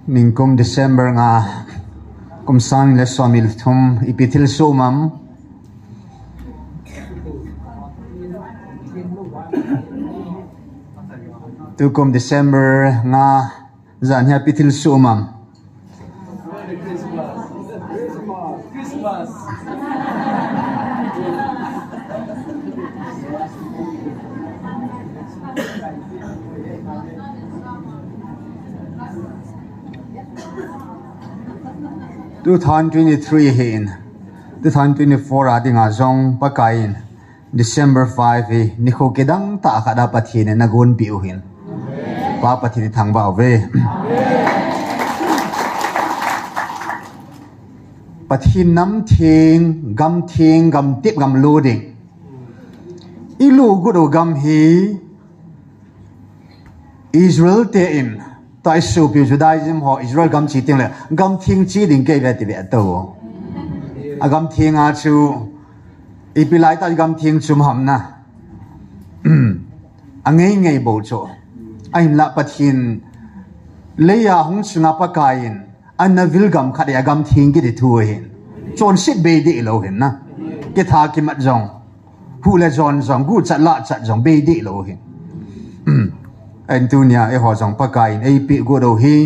Ningkum December nga kumsan le somil thum ipithil sumam tukum December nga zan ha pithil sumam Tu than 23 hin tu than 24 adinga zong pakain December 5 hi nikho kedang ta kada pathin nagun piu hin pa pathin thang ba ve pathin nam thing gam tip gam loading ilu gudo gam hi Israel te in tại sự biểu Judaism họ Israel gam chỉ tiếng là gam thiên chỉ định cái về thì về đâu gam thiên à chú ipilai tại gam thiên chum ham na ngay bộ chỗ anh là bắt hin lấy à hong sunga pakain anh na vil gam khát ya gam thiên cái thua hin chọn shit bê đi lâu hin na cái thà cái mặt rong hu là rong gu chặt lạ chặt rong bê đi lâu hin anh tu nia e ho jong pakai ei pi go do hi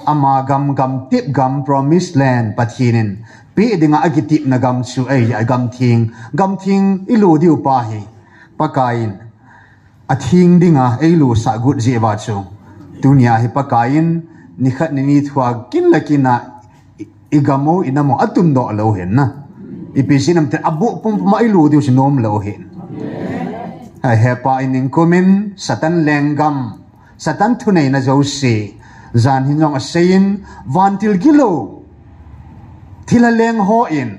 ama gam tip gam promised land pathinin pi dinga agitip na gam su ei gam thing ilu diu pa hi pakain athing dinga eilu sa gut je wa chu tunia hi pakain ni khat ni thwa kin lakina igamo inamo atum do lo hen na ipisinam te abu pum ma ilu diu sinom lo hen hai hepa in komen satan lengam satan thunei na josi zan hinong asein vantil gilo thila leng ho in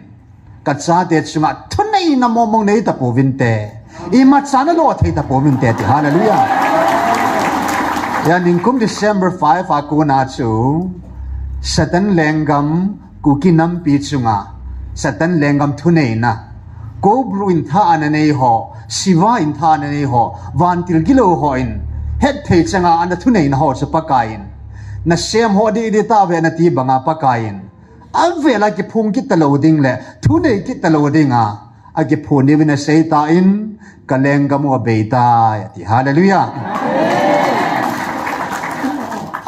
katsa te chunga thunei na momong nei ta povin te ima chana lo thei ta povin te ti hallelujah ya ningkum December 5 akuna chu satan lengam kukinam pi chunga satan lengam thunei na ko bru in tha ananei ho siva in tha ananei ho vantil gilo ho in het thei changa an thunei na ho chapakain na sem ho di ta ve na ti banga pakain avela ki phung ki taloding le thunei ki talodinga age phone ni na sei ta in kalenga mo beita ti hallelujah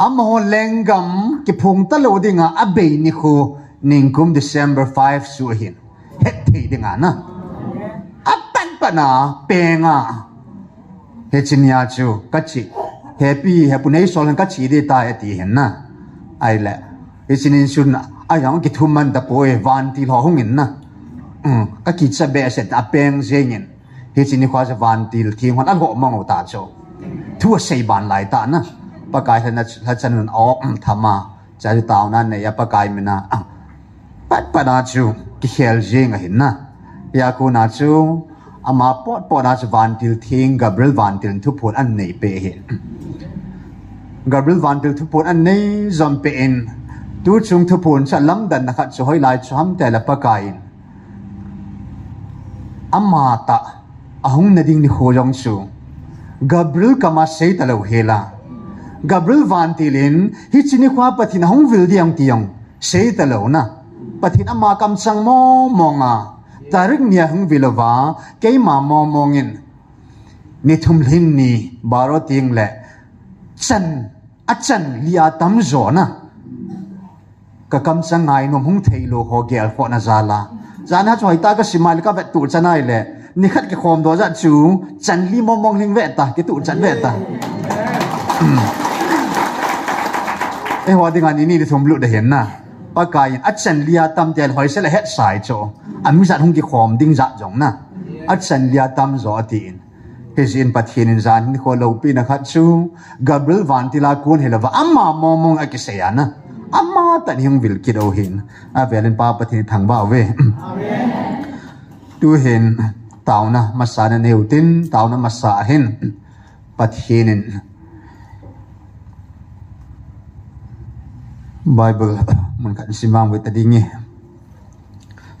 am ho lengam ki phung talodinga abe ni khu ningkum December 5 su hin het thei dinga na apan pana penga hechinya chu kachi happy nei solan kachi de ta ati hen na ai la hechinin sun ayang ki thuman da poe van ti lo hungin na ka ki cha be set a peng zengin hechini khwa sa van til thing hon an ho mong ta cho thu sei ban lai ta na pakai la chan ok thama cha taw na ne ya pakai mina pat pada chu ki khel jeng hin na ya ko na chu ama pot as vantil thing Gabriel vantil Thuphon an nei pe hin Gabriel vantil Thuphon an nei zam pe in tu chung Thuphon sa lam dan na khat so hoi lai cham te la pakain ama ta ahung na ding ni khojong chu Gabriel kama sei ta lo hela Gabriel vantilin hi chini khwa pathin hong vil diang tiang sei ta lo na pathin ama kam sang mo monga tarik nia hung vilova ke ma momongin ni thumlin ni baro ting le chan lia tam zo na ka kam changai nom hung theilo ho gel kho na zala zana choi ta ka simal ka vet tu chanai le ni khat ke khom do za chu chan li momong ling vet ta ke tu chan vet ta e ho dinga ni thum lu de hen na pakai achan lia tam tel hoi se la het sai cho ami zat hung ki khom ding za jong na achan lia tam zo tin hezin pathin in zan ni kho lo pi na khat chu Gabriel vantila kun helava amma momong akiseya na amma tan hing vil ki do hin a velen pa pathin thang ba ve amen tu hin tauna masana neutin tauna masa hin pathinin Bible mun kan simang with tadingi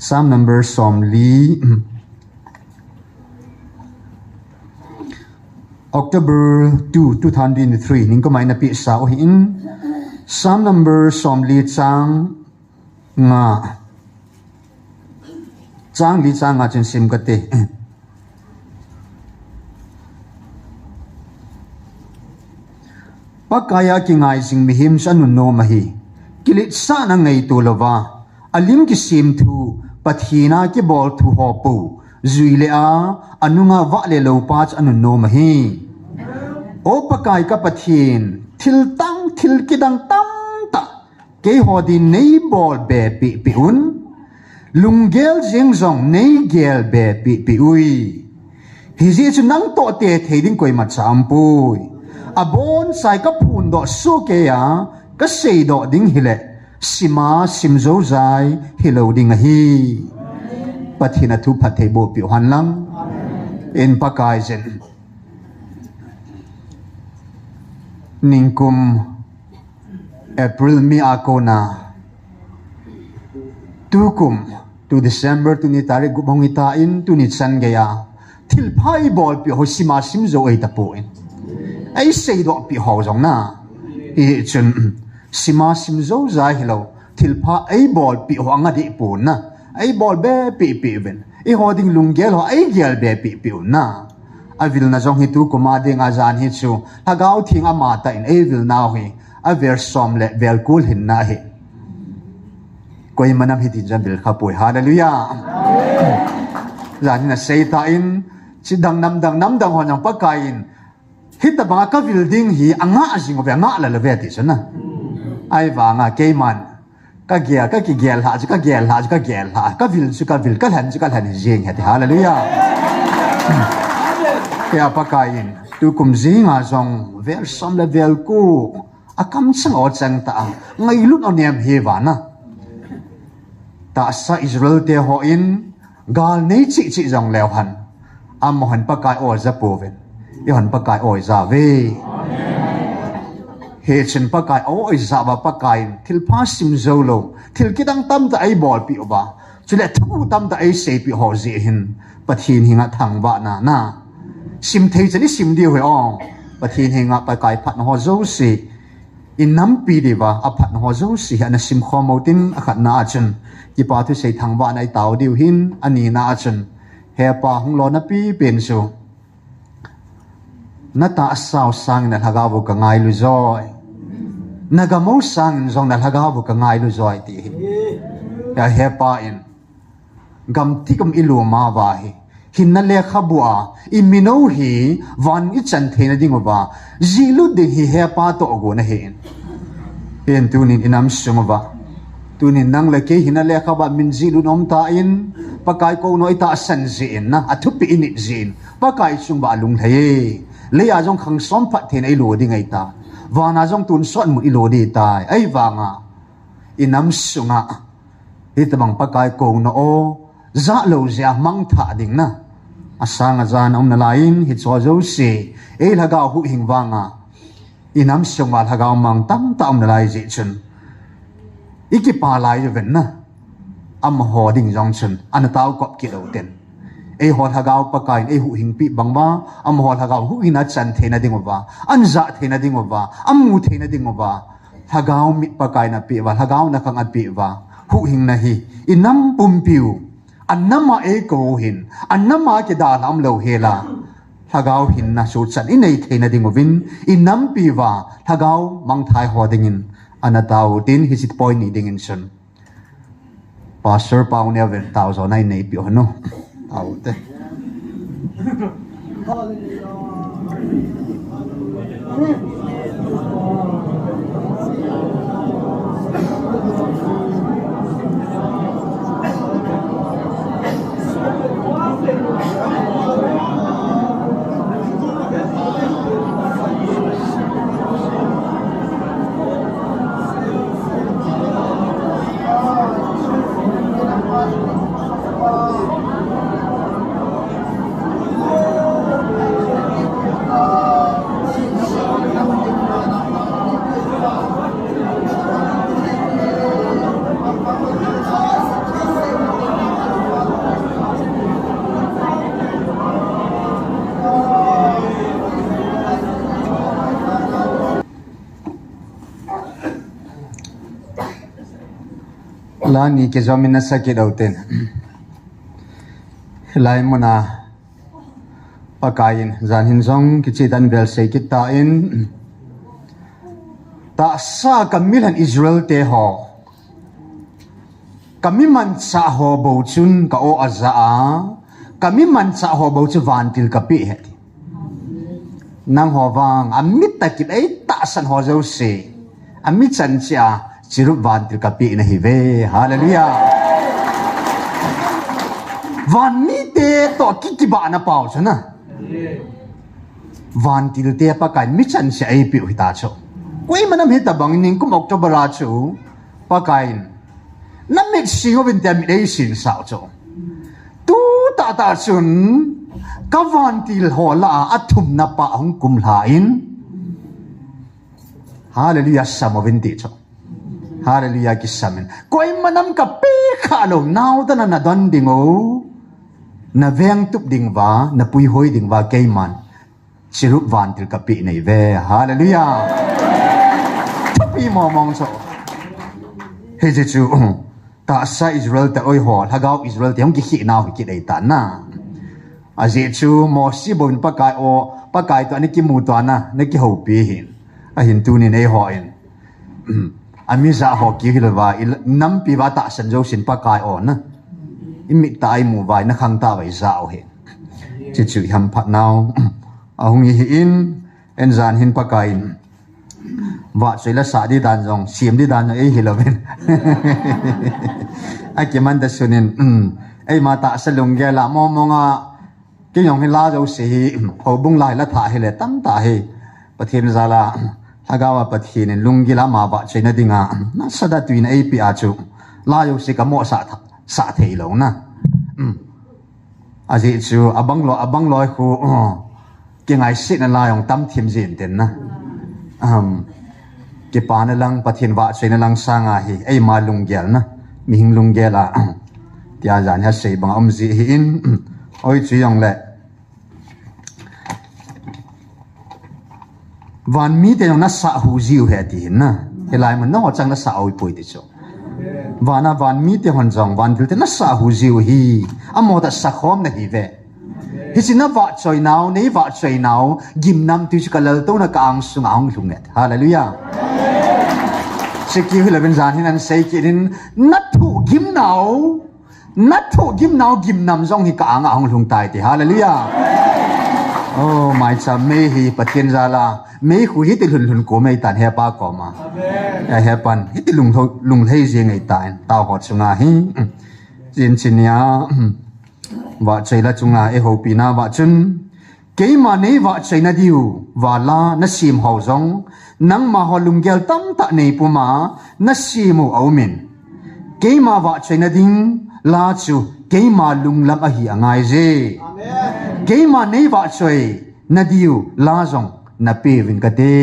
Psalm number Psalm Li October 2, 2003 ning ko may napi sa ohin Psalm number Psalm li chang nga chang li chang nga chen sim kate pakaya ki ngai sing mi him san no mahi kilit sa na ngai tu lova alim ki sim thu pathina ki bol thu ho pu zuile a anunga wa le lo pach anu no mahi o pakai ka pathin thil tang thil kidang tam ta ke hodi nei bol be pi un lunggel jing zong nei gel be pi ui hi ji chu nang to te theding koi ma cham pui abon sai ka phun do su ke ya ka sei do ding hile sima sim zo zai hilo ding hi pathina thu pathe bo pi han lang in pakai zen ningkum April mi akona tukum to December tu ni tarik gubong ita in tu ni san gaya thil phai bol pi ho sima sim zo ai tapo in ai sei do pi ho jong na i chun sima sim zo za hilo thil pha ai bol pi ho anga di pu na ai bol be pi ben i hoding lunggel ho ai gel be pi na avil na jong hi tu kuma ding a jan hi chu hagau thing ama ta in avil now hi a ver som le vel kul hin na hi koi manam hi tin jam bil khapoi hallelujah jan na sei ta in chi dang nam dang ho nyang pakai in hit ta banga ka building hi anga jing of anga la ve ti sana ai wa nga ke man ka gel ka ki gel ha ka gel ha ka gel ha ka vil ka han jing he hallelujah ya pakain tu kum zinga zong vel som le vel ku akam sang o chang ta ngai lut on nem he wa na Tahsa Isreal te ho in gal nei chi zong lew han am han pakai o za poven i han pakai o za ve he chen pakai o za ba pakai thil pha sim zo lo thil kidang tam ta ai bol pi ba chule thu tam ta ai se pi ho ji hin pathin hinga thang ba na sim thei chani sim di hoi ong pathin hinga pakai phat ho zo si in nam pi di ba a phat ho zo si ana sim khomotin a khat na chen ki pa thu sei thang ba nai taw diu hin ani na chen he pa hung lo na pi pen su na ta sao sang na haga bu ka ngai lu zoi na ga mo sang zong na haga bu ka ngai lu zoi ti ya he pa in gam ti kam ilu ma wa hi hin na le khabua i mino hi van i chan thena ding ba zilu de hi he pa to go na hen pen tunin inam sumaba tunin nang le ke hin na le khaba min zilu nom ta in pakai ko no ita san zin na athu pi in zin pakai sung ba lung thai le ya jong khang som phat the nei lo ding ai ta wana jong tun son mu i lo di ta ai wanga inam sunga hitabang pakai ko no o za lo zia mang tha ding na asang azan om na lain hit so zo si e laga hu hing wanga inam sunga laga mang tam tam na lai ji chun iki pa lai ven na am ho ding jong chun an taw kop ki lo ten e ho thagao pakai e hu hing pi bangba am ho thagao hu ina chan thena ding ba an za thena ding ba am mu thena ding ba thagao mi pakai na pi ba thagao na khang at pi ba hu hing na hi inam pum piu annama e ko hin annama ke da lam lo hela thagao hin na su chan in nei thena ding win inam pi wa thagao mang thai ho ding in anatao tin hisit point ni ding in sun pastor paune ven tao zo nai nei pi hono tao te la ni ke zomin na sakit autin lai mona pakain zan hin zong ki chi dan bel sei ki ta in Tahsa kamilan Israel te ho kami man sa ho bo chun ka o aza a kami man sa ho bo chu van til ka pi het nang ho wang amit takip ai ta san ho zo se amit chan chia chiru van til ka pi na hi ve hallelujah van mi te to ki ba na pau chana van til te pa kai mi chan sia ai pi hi ta cho koi manam he tabang ning kum October a chu pa kai nam mit singo bin tem ei sin sao cho tu ta chun ka van til ho la athum na pa hong kum la in hallelujah samovin ti cho hallelujah ki samen koi manam ka pe kha lo naw ta na don dingo na veng tup ding wa na pui hoi ding wa ke man chirup van til ka pi nei ve hallelujah pi mo mong so he je chu Tahsa Israel ta oi hol hagau Israel te hong ki hi naw ki dei ta na a je chu mo si bon pa kai to ani ki mu to na ne ki ho pi hin a hin tu ni nei ho in ami za ho ki hilwa nam pi wa ta san jo sin pa kai on na imi tai mu vai na khang ta vai za o he chi chu ham phat naw a hong hi in en zan hin pa kai vợ chơi là sa đi đàn rong xiêm đi đàn ấy hilovin ai kiếm ăn đã sunin ấy mà ta sẽ lùng ghé là mong cái nhong hin la dấu sĩ hậu bung lại là thả hi lệ tam ta hi bát thiên ra là hagawa bát thiên lùng ghé là mà vợ chơi na đi ngà nó sa đã tùy na ấy pi achu la dấu sĩ cả mỏ sa thầy lâu na à gì chú abang loi khu cái ngày sit na la yong tam thiêm diện tên na cái pa na lang pathin wa chei na lang sanga hi ei ma lung gel na mi hing lung gela tia jan ha sei bang om ji hi in oi chu yong le van mi te na sa hu jiu he ti na helai man no chang na sa oi poi ti cho van mi te hon jong van bil te na sa hu jiu hi amo ta sa khom na hi ve hi sin na wa choi naw nei wa choi naw gim nam tu chi kalal to na ka ang sung ang lung net hallelujah Siki hula ben zan hin an sei ki din nathu gim naw gim nam zong hi ka anga hong lung tai ti hallelujah oh my cha me hi pathian zala me khu hi ti lun ko me tan he pa ko ma ya he pan hi ti lung thei je ngai tan taw hot chunga hi jin chinia wa chei la chunga e ho pi na wa chun ke ma nei wa chei na diu wa la na sim ho zong nang ma ho lung gel tam ta nei pu ma na simu au min ke ma wa chei na ding la chu ke ma lung lam a hi angai je amen ke ma nei wa chei na diu la zong na pe vin ka te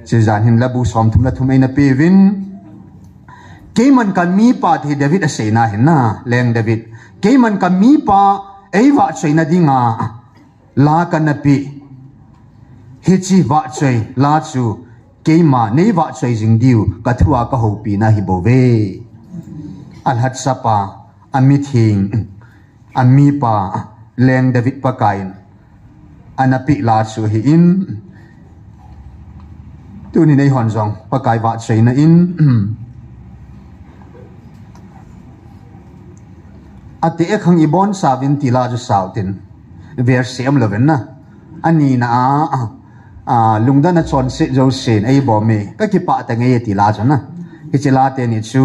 che zan hin la bu som thum la thum ei na pe vin ke man kan mi pa thi David a sei na hin na leng David ke man kan mi pa ei wa chei na dinga la kan na pi hi chi wa chei la chu ke ma nei wa chei jing diu ka thua ka ho pi na hi bo ve al hat sapa ami thing ami pa leng David pa kain anapi la chu hi in tu ni nei hon jong pa kai wa chei na in ate ekhang ibon savin tila ju sautin verse am loven na ani na lungda na chon se jo sen ei bo me ka ki pa ta nge ti la jana ki chila te ni chu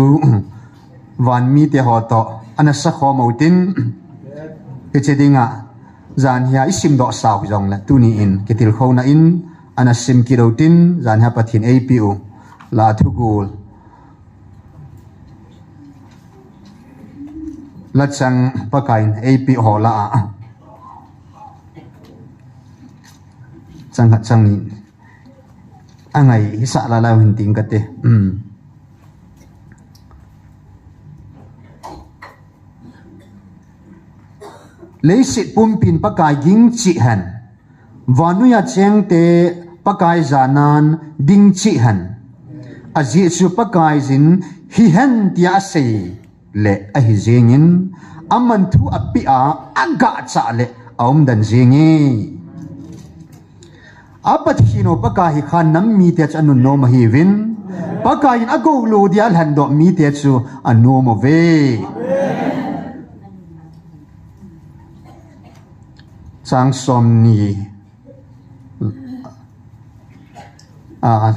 van mi te ho to ana sa kho mo tin ki chedinga zan hia isim do sau jong la tu ni in ki til kho na in ana sim ki do tin zan ha pathin apu la thu gul la chang pakain ap ho la chang ni angai sa la la hin ting ka te lấy sit pum pin pakai ging chi han vanuya cheng te pakai zanan ding chi han azi chu pakai zin hi hen tia se le a hi zingin aman thu apia aga cha le aum dan zingi apat hino pakai khan nam mi te cha nun no ma hi win pakai in ago lo dia han do mi te chu anu mo ve sang som ni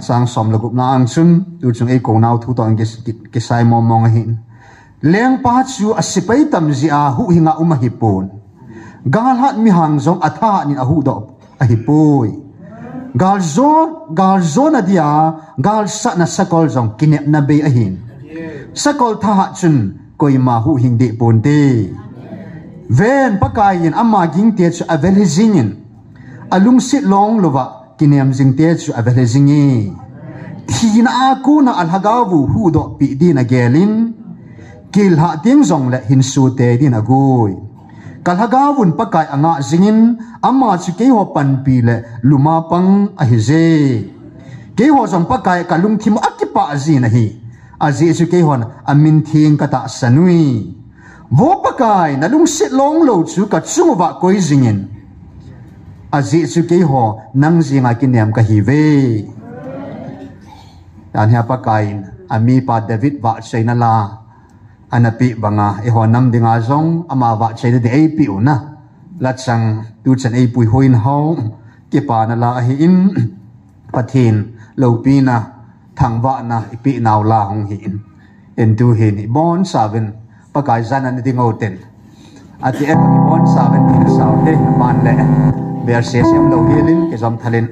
sang som lagup na ang sun tu chung e ko nau thu to ang ke sai mo mong hin leng pa chu asipai tam zia hu hinga umahipon gal hat mi hang zong atha ni ahu do ahipoi gal zo na dia gal sa na sakol zong kinep na be ahin sakol tha chun koi ma hu hing de ponte ven pakayin ama ging te chu avel hizinin alung sit long lova kinem jing te chu avel hizingi thina aku na alhagawu hu do pi din agelin kil ha ting zong le hin su te din agui kalhagawun pakai anga zingin ama chu ke ho pan pi le luma pang a hi ze ke ho zong pakai kalung thim akipa zi na hi azi chu ke hon amin thing kata sanui vo pakai na lung sit long lo chu ka chungwa koi zingin azi chu ke ho nang zinga kinem ka hi ve dan ha pakai ami pa David wa chaina la anapi banga e ho nam dinga zong ama wa chaina de ai pi una la chang tu chen ai pui hoin hau ke pa na la hi in pathin lo pi na thangwa na ipi naw la hong hi in en tu hi ni bon saven pakai zan an ding oten ati e ni bon saven ni saw te man le ber se sem lo hilin ke zom thalen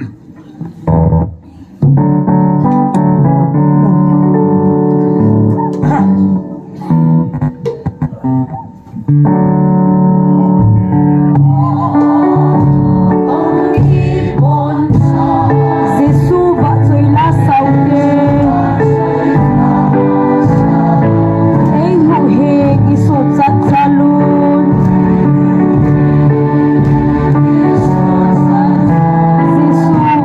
Jesus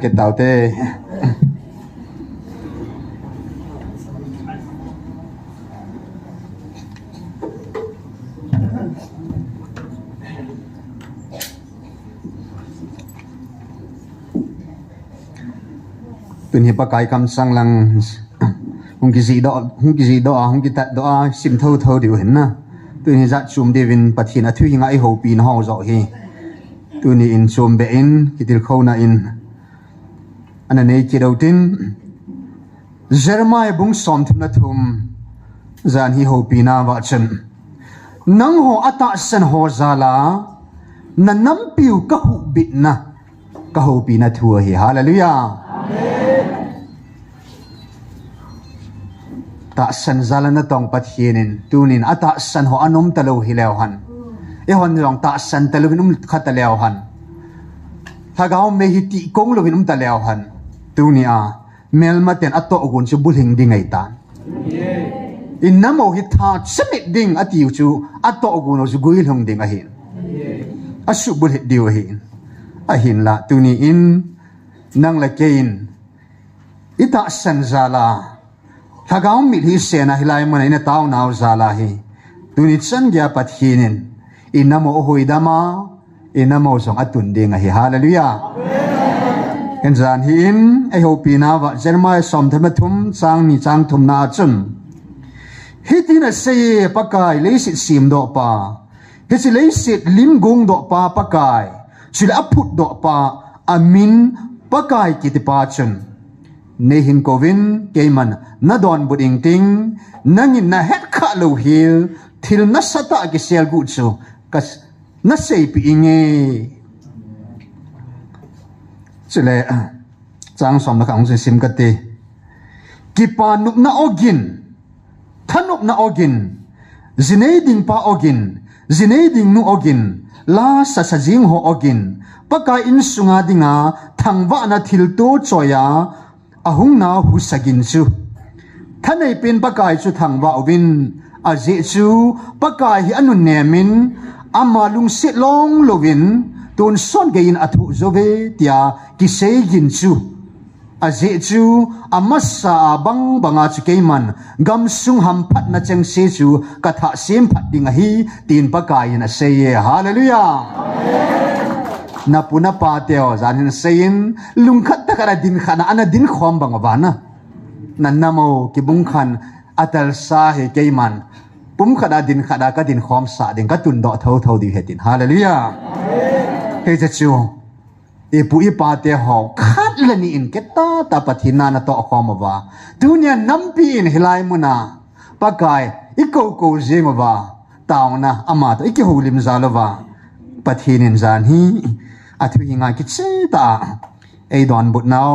cái tàu tê tuần hiệp cái cam sang lăng hung cái gì đó hung cái tát đó sim thâu điều hình na tuần hiệp giặt chum devin bắt hin athui hinga ai ho pin ho zo hi tuần hiệp in chum be in kitil khâu na in anh này chỉ đầu tiên Jeremiah bung som thum na thum zan hi ho pina wa chen nang ho ata san ho zala na nam piu ka hu bit na ka ho pina thua hi hallelujah ta san zala na tong pathianin tunin ata san ho anom talo hilew han e hon rong ta san talo num khatalew han thagao me hi ti kong lo num talew han tunia melmaten ato ogun chu bulhing dingai ta in namo hi tha chmit ding atiu chu ato ogun chu guil hong ding a hin asu bul het diu hin a hin la tuni in nang la kein ita san zala thagao mi hi sena hilai mana ina taw naw zala hi tuni chan gya pathinin inamo hoidama inamo song atun ding a hi hallelujah kan zan hi in ai ho pina wa Jeremiah som thamathum chang ni chang thum na chun hitina sei pakai leisit sim do pa hisi leisit lim gung do pa pakai chila aput do pa amin pakai kitipa chun nehin kovin keiman nadon buding ting nangin na het kha lo hil thil na sata ki sel gu chu kas na sei pi inge chile chang som na kang sim ka te kipa nup na ogin thanup na ogin zineding pa ogin zineding nu ogin la sa sa jing ho ogin paka in sunga dinga thangwa na thil to choya ahung na hu sagin chu thanei pin pakai chu thangwa ovin aje chu pakai hi anu nemin ama lung sit long lovin tun son gein athu zove tia ki segin chu aje chu amasa bang banga chu keiman gam sung ham phat na cheng se chu katha sem phat ding hi tin pakai na seye hallelujah na puna pa teo zanin sein lungkhat takara din khana ana din khom bang wana nannamo ki bung khan atal sa he keiman pum khada din khada ka din khom sa din ka tun do tho di hetin hallelujah he cha chu e pu i pa te ho khat lani in keta ta pathina na to khom wa dunya nampi in hilai muna pakai iko jengwa tauna ama to iki holim zalova pathinin zan hi athu hinga ki che ta ei don but now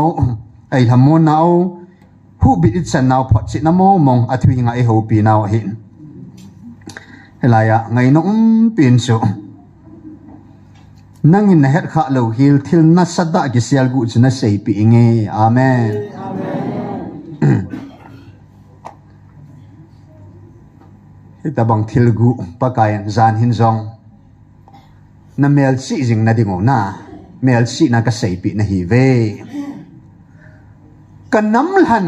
ei hamon now hu bi it san now phot chi namo mong athu hinga e ho pi now hin helaya ngai no pin chu nangin na het kha lo hil thil na sada ki sial gu chna sei pi nge amen hita bang thil gu pakayan zan hin zong na mel si jing na dingo na mel si na ka sei pi na hi ve kanam lan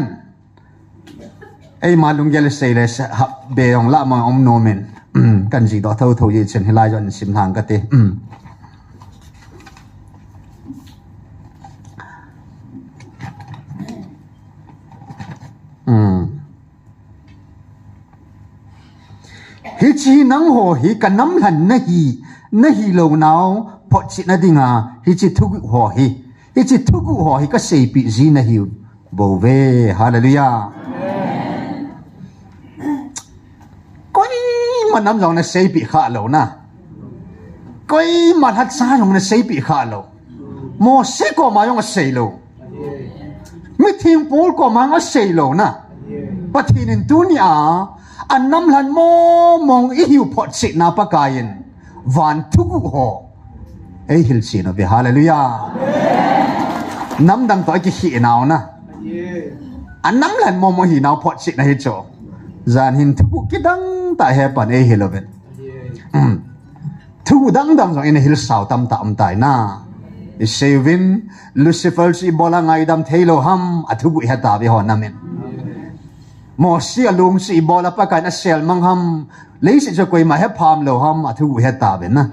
ai malung gel sei le ha be ong la ma om no men kan ji do tho ye chen hilai jon sim thang ka te hi chi nang ho hi kanam lan na hi lo now phot chi na dinga hi chi thu ho hi ka sei pi ji na hi bo ve hallelujah koi man nam jong na sei pi kha lo na koi man hat sa jong na sei pi kha lo mo se ko ma yong sei lo mi thing pol ko ma nga sei lo na pathin in dunia an nam lan mo mong i hiu phot chi na pakayin van thu ho ei hil chi no be hallelujah nam dang to ki hi naw na an nam lan mo mo hi naw phot chi na hi cho zan hin thu ki dang ta he pan ei hiloven thu dang dang so in hil saw tam tai na Isevin Lucifer si bola ngai dam thelo ham athubu heta be hon namen mo si alung si bola pa kan asel mangham leisi jo koi ma he pham lo ham athubu heta be na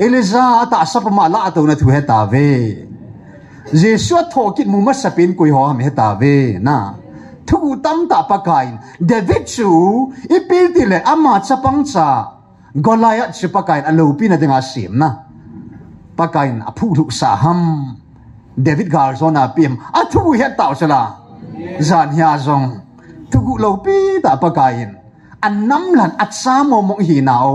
Eliza ta sapama la to na thu heta ve Jesu thokit mu ma sapin koi ho ham heta ve na thu tam ta pa kain David chu ipil tile ama chapang cha Goliath chu pa kain alopi na dinga sim na pakain aphu lu sa ham David Garzona pim athu he taw sala zan hia zong thu lo pi ta pakain annam lan atsa mo mong hi naw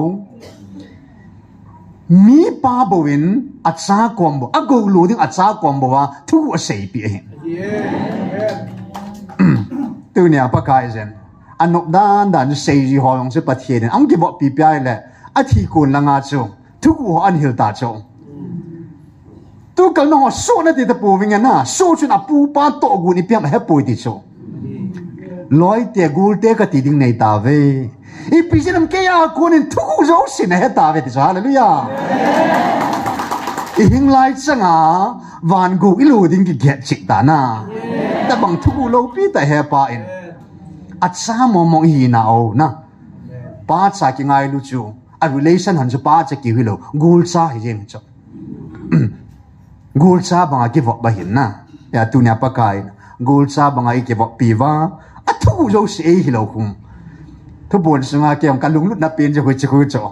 mi pa bowin atsa kombo ago lu ding atsa kombo wa thu sei pi hin tu nya pakai zen anok dan sei ji ho yong se pathien ang ki bo pi pai le athi kun langa chu thu ho an hil ta chu tu kal no so na ti ta pu winga na so chu na pu pa to gu ni piam he poi ti chu loi te gul te ka ti ding nei ta ve i pi jinam ke ya ko nin thu zo sin he ta ve ti cha hallelujah i hing lai changa van gu i lu ding ki get chik ta na ta bang thu lo pi ta he pa in at sa mo mo hi na o na pa cha ki ngai lu chu a relation han chu pa cha ki hi lo gul cha hi jeng chu gul cha banga ki vok ba hin na ya tu nya pakai gul cha banga i ki vok pi wa a thu zo se hi lo khum thu bon sunga ke ang kalung lut na pin je hu chi khu cho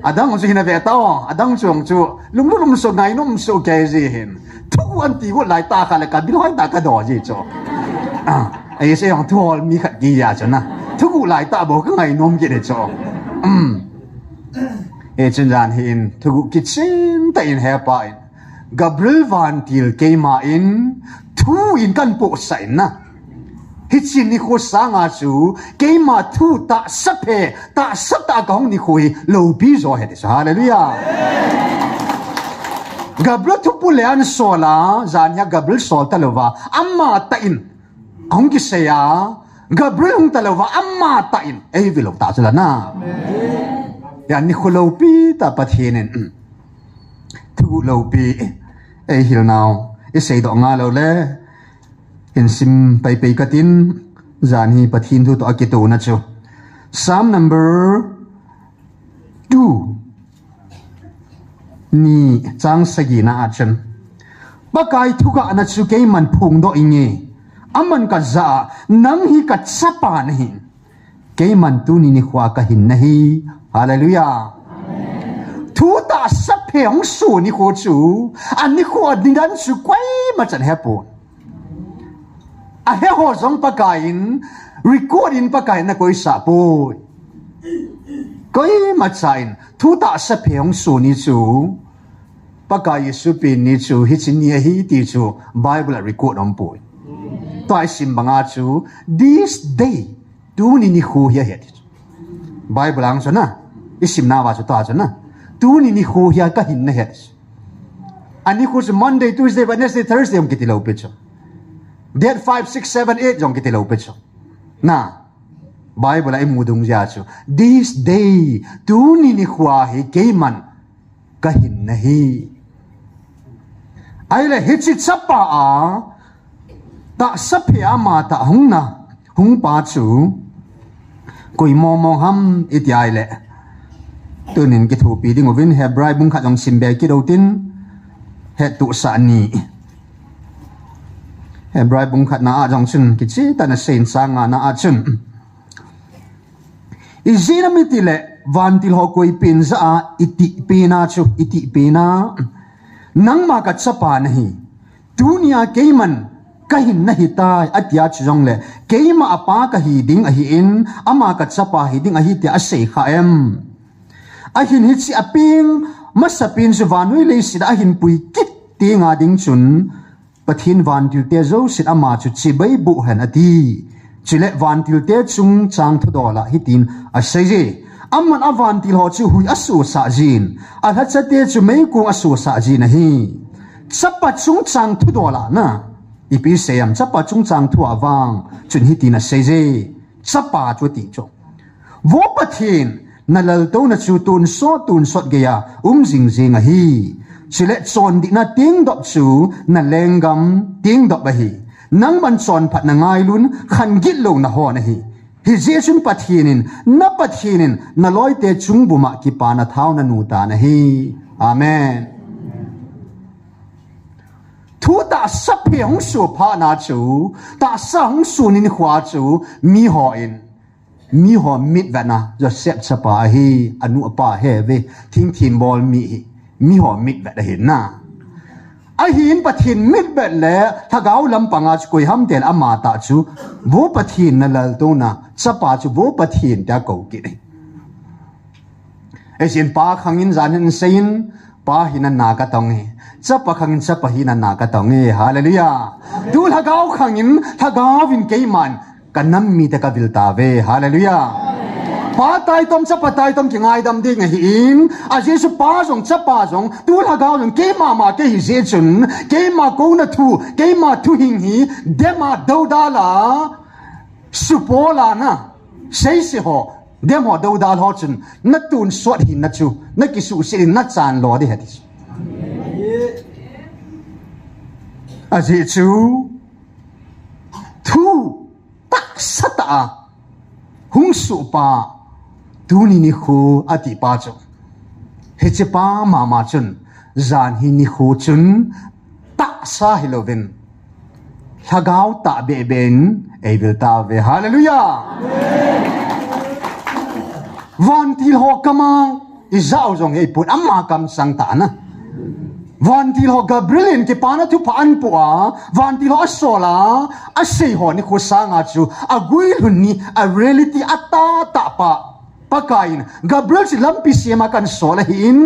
adang chu hin ve ta adang chu chu lung lum so ngai nom so ke ji hin thu an ti wo lai ta kha le ka bil hoi ta ka do ji cho ai se yang thu hol mi khat gi ya cho na thu lai ta bo ka ngai nom ki de cho e chen jan hin thu ki chin ta in he pa in Gabriel van til keima in thu in kan po sai na hichin ni kho sanga chu keima thu ta sape ta sata gong ni khoi lo bi zo he de hallelujah Gabriel thu pulean sola zanya Gabriel sol talova amma ta in ong ki seya Gabriel ung talova amma ta in ei vilo ta chula na ya ni kho lo pi ta pathinen thu lo pi ei hil naw e sei do nga lo le in sim pai pai katin zan hi pathin thu to akitu na chu Psalm number 2 ni chang sagina achen bakai thu ka na chu ke man phung do inge aman ka za nang hi ka chapa nahi ke man tu ni khwa ka hin nahi hallelujah thu ta sap heong su ni kho chu an ni kho din dan su kwai ma chan he pu a he ho zong pa kain record in pa kain na koi sa pu koi ma chain thu ta sap heong su ni chu pa kai su pin ni chu hi chin ni hi ti chu bible record on pu to ai sim banga chu this day tu ni kho hi he bible ang so na isim na wa chu ta chu na tu ni kho hia ka hin na het ani khu Monday Tuesday Wednesday Thursday om kitilo pecho date 5 6 7 8 jong kitilo pecho na bible ai mudung ja chu this day tu ni khwa hi keiman ka hin na hi ai le hichi chapa a ta sapya ma ta hung na hung pa chu koi mo ham itiai le tunin ki thu pi ding ovin hebrai bung kha jong simbe ki do tin he tu sa ni hebrai bung kha na a jong chun ki chi ta na sein sa nga na a chun izina mitile vantil ho koi pin za iti pena chu iti pena nang ma ka chapa nahi dunia keiman kahin nahi ta atya chong le keima apa ka hi ding a hi in ama ka chapa hi ding a hi te a sei kha em ahin hit si aping masapin su vanui le si ahin pui kit ti nga ding chun pathin van til te zo sit ama chu chi bai bu han ati chile van til te chung chang thu dola hitin a sei je amman avan til ho chu hui asu sa jin a ha chate chu mei ku asu sa jin a hi chapa chung chang thu dola na ipi seyam chapa chung chang thu awang chun hitin a sei je chapa chu ti cho wo pathin nalal to na chu tun so ge ya jing jing a hi chỉ lệ chọn đi na tiếng đọc chú na leng gam tiếng đọc bahi nang man chọn phát na ngay luôn khăn gít lâu na ho nahi hi dễ chúng phát hiền na loi te chúng bù mạ ki pa na thao na nu ta nahi amen thu ta sắp hi hong su pa na chú ta sa hong su ni khwa chú mi ho mit va na jo sep chapa hi anu pa he ve thing bol mi ho mit va da hin na a hin pathin mit bet le thagau lampanga chu koi ham tel ama ta chu wo pathin na lal to na chapa chu wo pathin ta ko ki e sin pa khangin zanin sein pa hin na ka tong he chapa khangin chapa hin na ka tong he hallelujah dul thagau khangin thagawin keiman kanam mi ta ka vilta ve hallelujah pa tai tom chapa tai tom ki ngai dam ding hi in a jesu pa jong chapa jong tu la gao jong ke ma ke hi je chun ke ma ko na thu hing hi dema do da la supola na sei se ho demo do da ho chun na tun swat hin na chu na ki su se na chan lo de hati a jesu thu tak sata hung su pa tu ni khu ati pa cho he che pa mama chun zan hi ni khu chun Tahsa Pailhaovin thagau ta be ben e vil ta ve hallelujah van til ho kama i zau jong e put amma kam sang ta na van til ho Gabriel ke pa na thu pa an pu a van til ho sola a sei ho ni khu sanga chu a gui hun ni a reality ata ta pa pakain Gabriel si lampi siama kan sola hin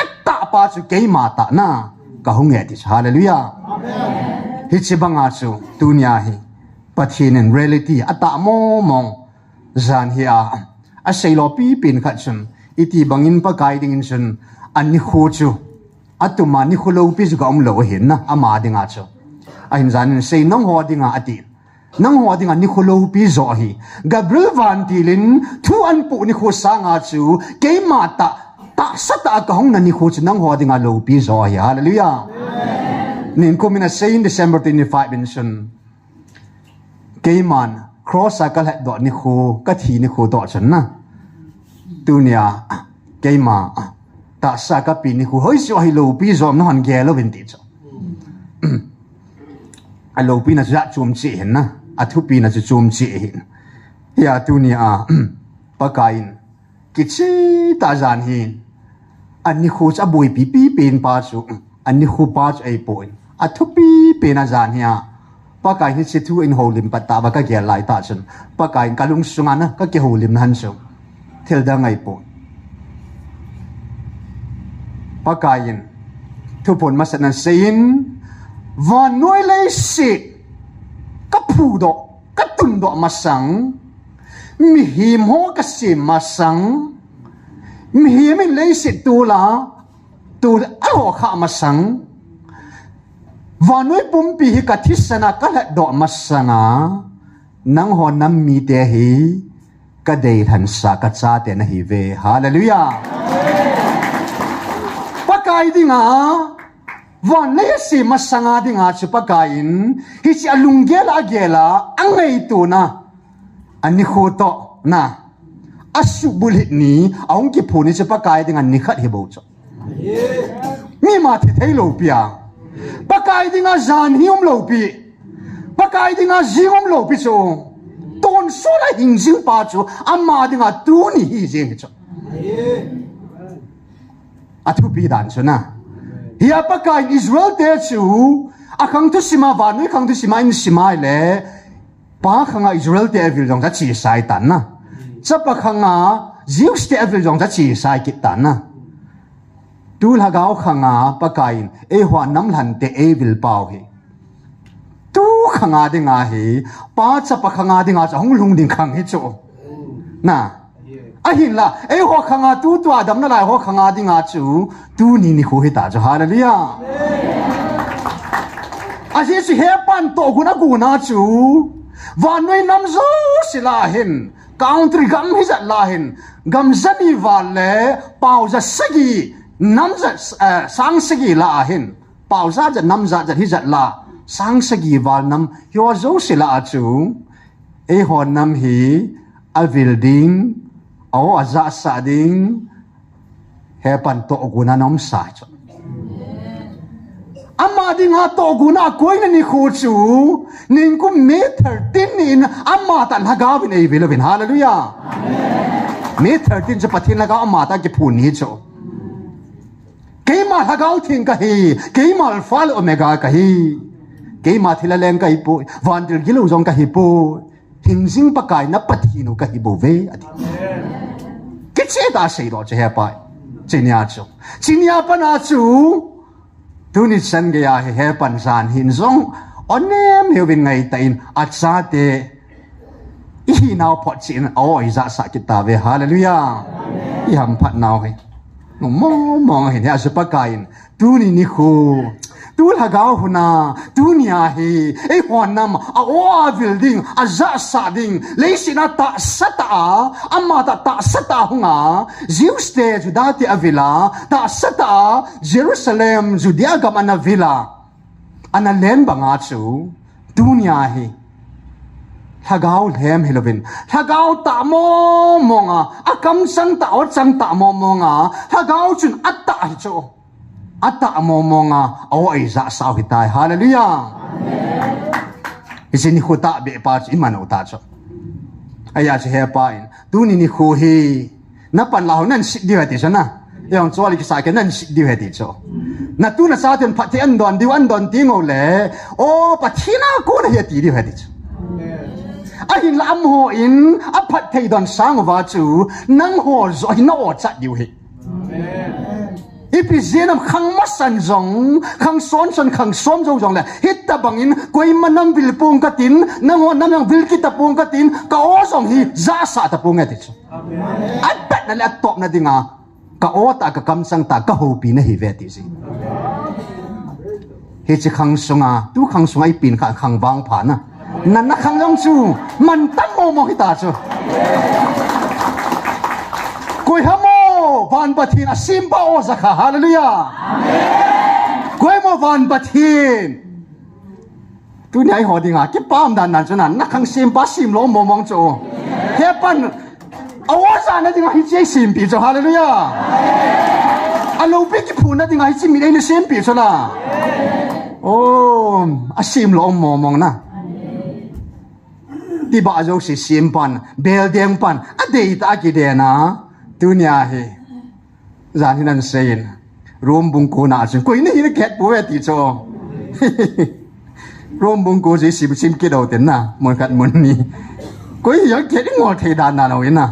ata pa chu ke mata na ka hung e ti hallelujah amen hi chi banga chu dunya hi pathin in reality ata mo mong zan hi a sei lo pi pin khat chun iti bangin pakai ding in chun an ni khu chu atuma ni khulo pi chu ga lo hin na ama dinga chu a hin zan sei nong ho dinga ati nang ho dinga ni khulo pi zo hi Gabriel van tilin thu an pu ni khu sanga chu ke mata ta sata ka hong na ni khu chu nang ho dinga lo pi zo hi hallelujah nin kumina say in December 25 in sun ke man cross ka la do ni khu ka thi ni khu do chan na tunia ke ma ta sa ka pi ni khu hoi so hi lo pi zo na han ge lo vin ti cho a lo pi na za chum chi hin na a thu pi na chum chi hin ya tunia pakain kichi ta jan hin an ni khu cha bui pi pen pa chu an ni khu pa chu ai point a thu pi pen a jan hia pakai ni chi thu in holim patta ba ka ge lai ta chun pakai kalung sunga na ka ke holim han chu thel da ngai po pakain Thuphon masanan sein van noi lei si ka phu do ka tun do masang mi him ho ka si masang mi him lei si tu a ho kha masang van noi pum pi hi ka thisana ka la do masanga nang ho nam mi te hi ka dei than sa ka cha te na hi ve hallelujah pakai dinga van le si masanga dinga chu pakain hi chi alungela gela angai tu na ani khu to na asu bulit ni aung ki phuni chu pakai dinga ni khat hi bo cho mi ma thi thei lo pia pakai dinga zan hium lo pi pakai dinga zingom lo pi chu ton so la hing jing pa chu amma dinga tu ni hi jing cho athu pi dan chu na hiya pakai Israel te chu akhang tu sima van noi khang tu sima in sima le pa khanga Israel te avil jong cha chi sai tan na cha pa khanga Jews te avil jong cha chi sai ki tan na tu la gao khanga pakai e hwa nam lan te avil pau hi tu khanga dinga hi pa cha pa khanga dinga cha hong lung ding khang hi chu na a hin la e ho khanga tu adam na lai ho khanga dinga chu tu ni khu hi ta cho hallelujah a je si he pan to guna chu van noi nam zo sila hin country gam hi za la hin gam zani wal le pau za sagi nam zat sang sagi la hin pau za zat nam za zat hi zat la sang sagi wal nam yo zo sila chu e hon nam hi avil ding aw aza sa ding he pan to guna nom sa chu ama ding ha to guna koi ni khu chu ning ku me 13 in ama tan hagaw in e vilovin hallelujah me 13 จะปะทินแล้วก็อามาตากิพูนี้โจเกมาหากเอาทิ้งก็ฮีเกมาฟาลโอเมก้าก็ฮีเกมาที่ละเลงก็ฮีปูวันเดียวกิโลจงก็ฮีปูหิงซิงปะกายนับปะทินุก็ฮีบูเวอดีกิจเอตาเสียรอจะเฮไปจีนียโจจีนียปนาจูทุนิสันเกียเฮปันซานหินซงอันเนมเฮวินไงแต่อินอัจฉริยะอีนาวพอจีนโอ้ยจะสักกิตาเวฮาเลลูยาอีหำพัดนาวให้มองเห็นอาสุปกายนตูนี่คูตูลากาวหุนาตูนี่อาฮีไอหัวนำอาโออาวิลดิงอาจะสักดิงเลยสินาตาสัตอาอามาตาสัตอาหงาจิวสเตจุดาติอาวิลาตาสัตอาเยรูซาเล็มจุดยากามันอาวิลาอันนั้นเลนบังอาจูตูนี่อาฮีถ้าเกาเห็มฮิโลวินถ้าเกาตามมองอ่ะคำสั่งตาอดสั่งตามมองถ้าเกาจุนอัตตาฮิโจอัตตามองเอาไอ้จะสาวฮิตายฮาเลลูยาอิสินิขุตาเบปาจิมันอุตาโจไอ้ยาจะเฮปายดูนี่นิขุฮีนับปันเหล่านั้นสิดีเหตุชนะยังจวลิกสายกันนั้นสิดีเหตุโจนับตัวนั้นสาธิตพัฒน์อันดอนดิวันดอนทิ้งเอาเลยโอ้พัฒน์น่ากูน่ะเหตุดีเหตุโจไอ้ลำหัวอินอภัทไทยดอนสร้างว่าจูนังหัวจอยน่าจัดอยู่เหรอีพิเศษนำขังมัสันจงขังซ้อนจนขังซ้อมจงเลยฮิตตาบังอินกุยมันนำวิลปุงกัตินนังหัวนำยังวิลกิตาปุงกัตินก็โอ้จงฮีจ้าสาตาปุงเอติชไอ้เป็ดนั่นแหละตบนั่นดิงาก็โอ้ตากะคำสั่งตากะหูปีนฮีเวติสิเฮจิขังสงาตู้ขังสงาไอปีนขังวางผ่านนะนั่นนักขังยองจูมันตั้งโมฮิตาจูกุยฮโมวันปะทินซิมบาโอสักฮาเลลูยากุยโมวันปะทินตัวนี้ไอ้หัวดิ่งอ่ะกิ๊บป้ามดันนั่นจูนั่นนักขังซิมบาซิมโลโมมองจูเฮปันเอาว่าจานนั่นดิ่งอ่ะฮิเจซิมปีจูฮาเลลูยาอันลูปิกิพูนั่นดิ่งอ่ะฮิจิมีเอ็นซิมปีจูนะโอ้อาซิมโลโมมองนะที่บ้านเราสิซิมปันเบลเดียงปันอดีตอากิเดนะตัวนี้เฮจานที่นั่นเสียนรวมบุงกูน่าจริงกุยนี่นี่แค่ปัวติโจรวมบุงกูสิซิมกิโดเต็นนะมันกัดมันนี่กุยยังแค่ที่งอเทดานน่ะเราเห็นนะ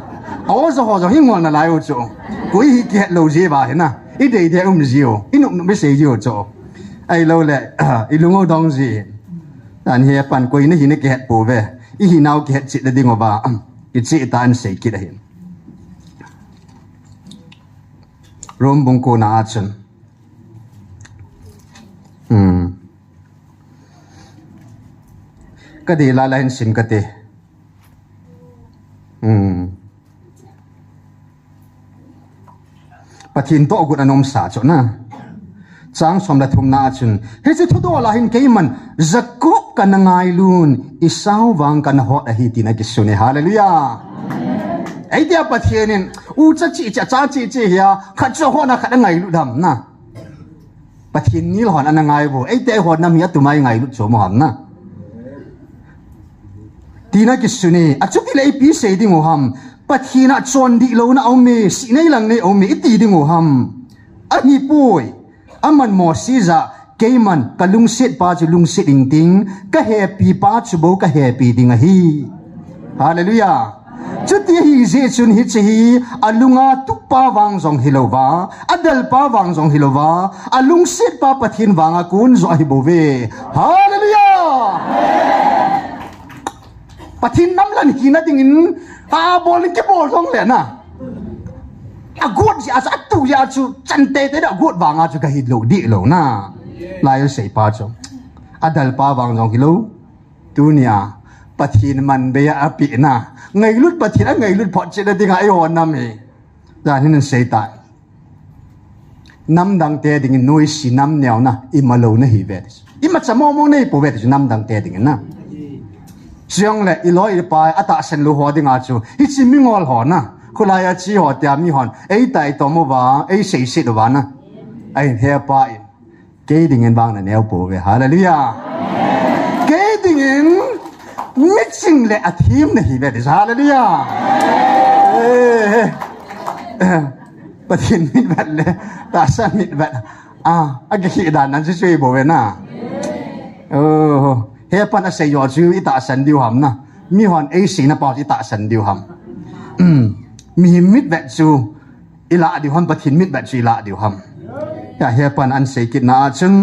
เอาซะหัวจะให้งอน่ะไล่โอโจกุยแค่เราเจ็บเห็นนะอีเดียเดียไม่เสียวอีนุ่มไม่เสียวโจไอ้เราแหละอีลุงเอาดองสิแต่เฮียปันกุยนี่นี่แค่ปัวเวอีหินเอาเกิดจิตดิ่งว่ากิจตานเสกกิดเห็นรวมบุงกูน่าจนก็ดีละลายสินก็ดีปะทินโตกุนอนมสาจนะจางสมละทุมนาจุนเฮ้ยจะทุตัวละหินเกยมันจะกุบกันง่ายลุนอิสาววังกันหอดหิตินักิสุนีฮาเลลูยาไอเดียปะเทียนินอูจะจีจะจ้าจีเฮียขัดจะหอดนะขัดง่ายลุดำนะปะเทียนนี้หอดอันง่ายบ่ไอเดียหอดน้ำยาตุไม่ง่ายลุดโจมหอมนะทีนักิสุนีอาจุดที่เลยปีเสดิงหัวหอมปะเทียนจวนดีโลนะเอาเมสิในหลังในเอาเมตีดิงหัวหอมอันนี้ป่วยอามันหมอซีจะเกยมันกะลุงเสดป้าจะลุงเสดอิงติงกะแฮปีป้าจะบอกะแฮปีดิงะฮีฮาเลลูยาจุดที่ฮีเจจุนฮิตฮีอลุงอาตุกป้าวังจงฮิโลวาอดัลป้าวังจงฮิโลวาอลุงเสดป้าปะทินวังอากุนจงฮิโบเวฮาเลลูยาปะทินน้ำลันหินะดิงินอาบอลเก็บบอลจงเลยนะอากูดอาจจะตุยาจูจันเตเตดอากูดวางอาจูกะฮิโลดีโลนะลายเสียป้าจงอดัลป้าวางจงฮิโลตัวเนี้ยปะทินมันเบียอภินะไงลุดปะทินไงลุดพอเจดดิ่งไอโอนนั่นเองแต่ที่นั่นเสียตาย nam dang te ding noi si nam neo na imalo na hi ve ima chamo mo nei po ve nam dang te ding na siang le iloi pa ata sen lu ho ding a chu hi chi mi ngol ho na khulaya chi ho tia mi hon ei tai to mo wa ei sei sit wa na ai he pa ke ding en bang na neo po ve hallelujah ke ding en mixing le athim na hi ve hallelujahประเทศมิดแบบเลยตาสมิดแบบอันนี้ด่านนั้นช่วยบอกไว้นะเฮ้ยปันอาศัยยอดชื่ออิตาสันดิวหำนะมีหอนไอสีน่ะปอดอิตาสันดิวหำมีมิดแบบจูอิละดิวหำประเทศมิดแบบจูอิละดิวหำอย่าเฮ้ยปันอันเสกิดนาจึง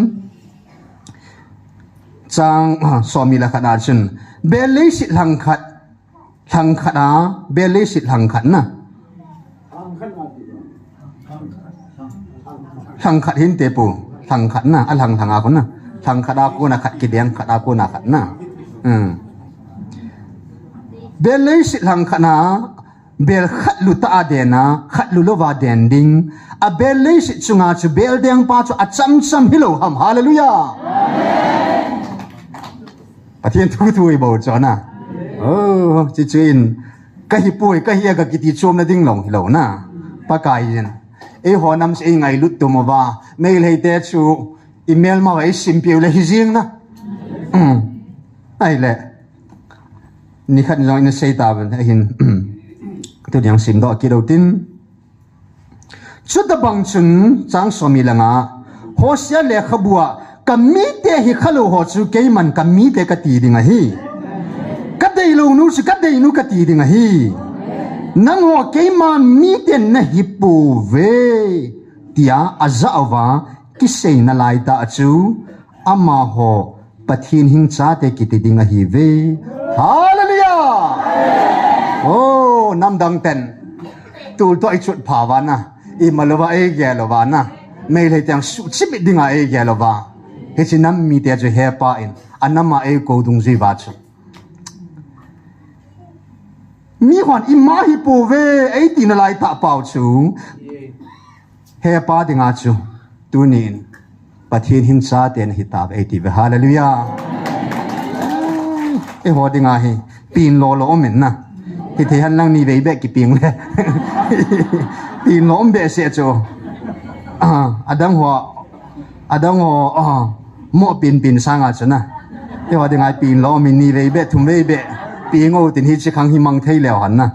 จังสอมีละขนาดจึงเบลลิสิหลังขัดนะเบลลิสิหลังขัดนะทางขัดหินเตปูทางขัดนะอันทางอาคนนะทางขัดอากูนะขัดกิเดียงขัดอากูนะขัดนะเบลเลยสิทางขัดนะเบลขัดลุตาเดนะขัดลุโลวาเดนดิงaเบลเลยสิจุงอาจูเบลเดียงป้าจูอัจฉริฮิโลฮัมฮาเลลูยาประเทศทุยๆบอกจอนะจินก็ฮิปุยก็เฮียก็กิติชมนะดิ้งหลงฮิโลนะปากายยันไอ้หัวนำสิ่งไงลุดตัวมาว่าไม่เลยแต่ชูอีเมลมาไว้ซิมเปียวเลยจริงนะไอ้แหละนี่ขันลองในเซตาบันไอ้หินตัวอย่างซิมดอกกิโลตินชุดตะบังชุนจังสมีละงาโฮเสียเล็กขบัวกัมีเตะหิขลุหัวชูเกยมันกัมีเตะกตีดิ่งฮีกัดได้ลูนู้สิกัดได้นู้กตีดิ่งฮีนังหัวเกยมามีเต็นนะฮิปูเวที่อาจจะว่ากิเซนลายตาจูอามาหัวปัทยินหิงชาเตกิติดิงฮิเวฮาเลลูยาโอ้น้ำดังเต็นตูตัวไอชุดภาวานะอีมาลวะเอเกลวานะไม่เลยแต่งสุดชิบดิงเอเกลวาเฮจิน้ำมีแต่จะเฮปาอินอันนั้นมาเอโกดุงจีวาจูมีคนอิมาฮิปูเวไอตินลายตาเป่าจูเฮปาดิงอาจูตูนินปะเทียนหินซาเตนฮิตาเอติเวฮาเลลูยาเอหัวดิงอาฮีปีนโลโลอมินนะที่เทียนลังนี่เวเบกิปิงเลยปีนโลอมเบเสจูอดังหัวหม้อปีนสร้างอาจูนะเอหัวดิงอาปีนโลอมินนี่เวเบทุ่มเวเบปีงโอตินฮิจิคังฮิมังเทยแล้วหันนะ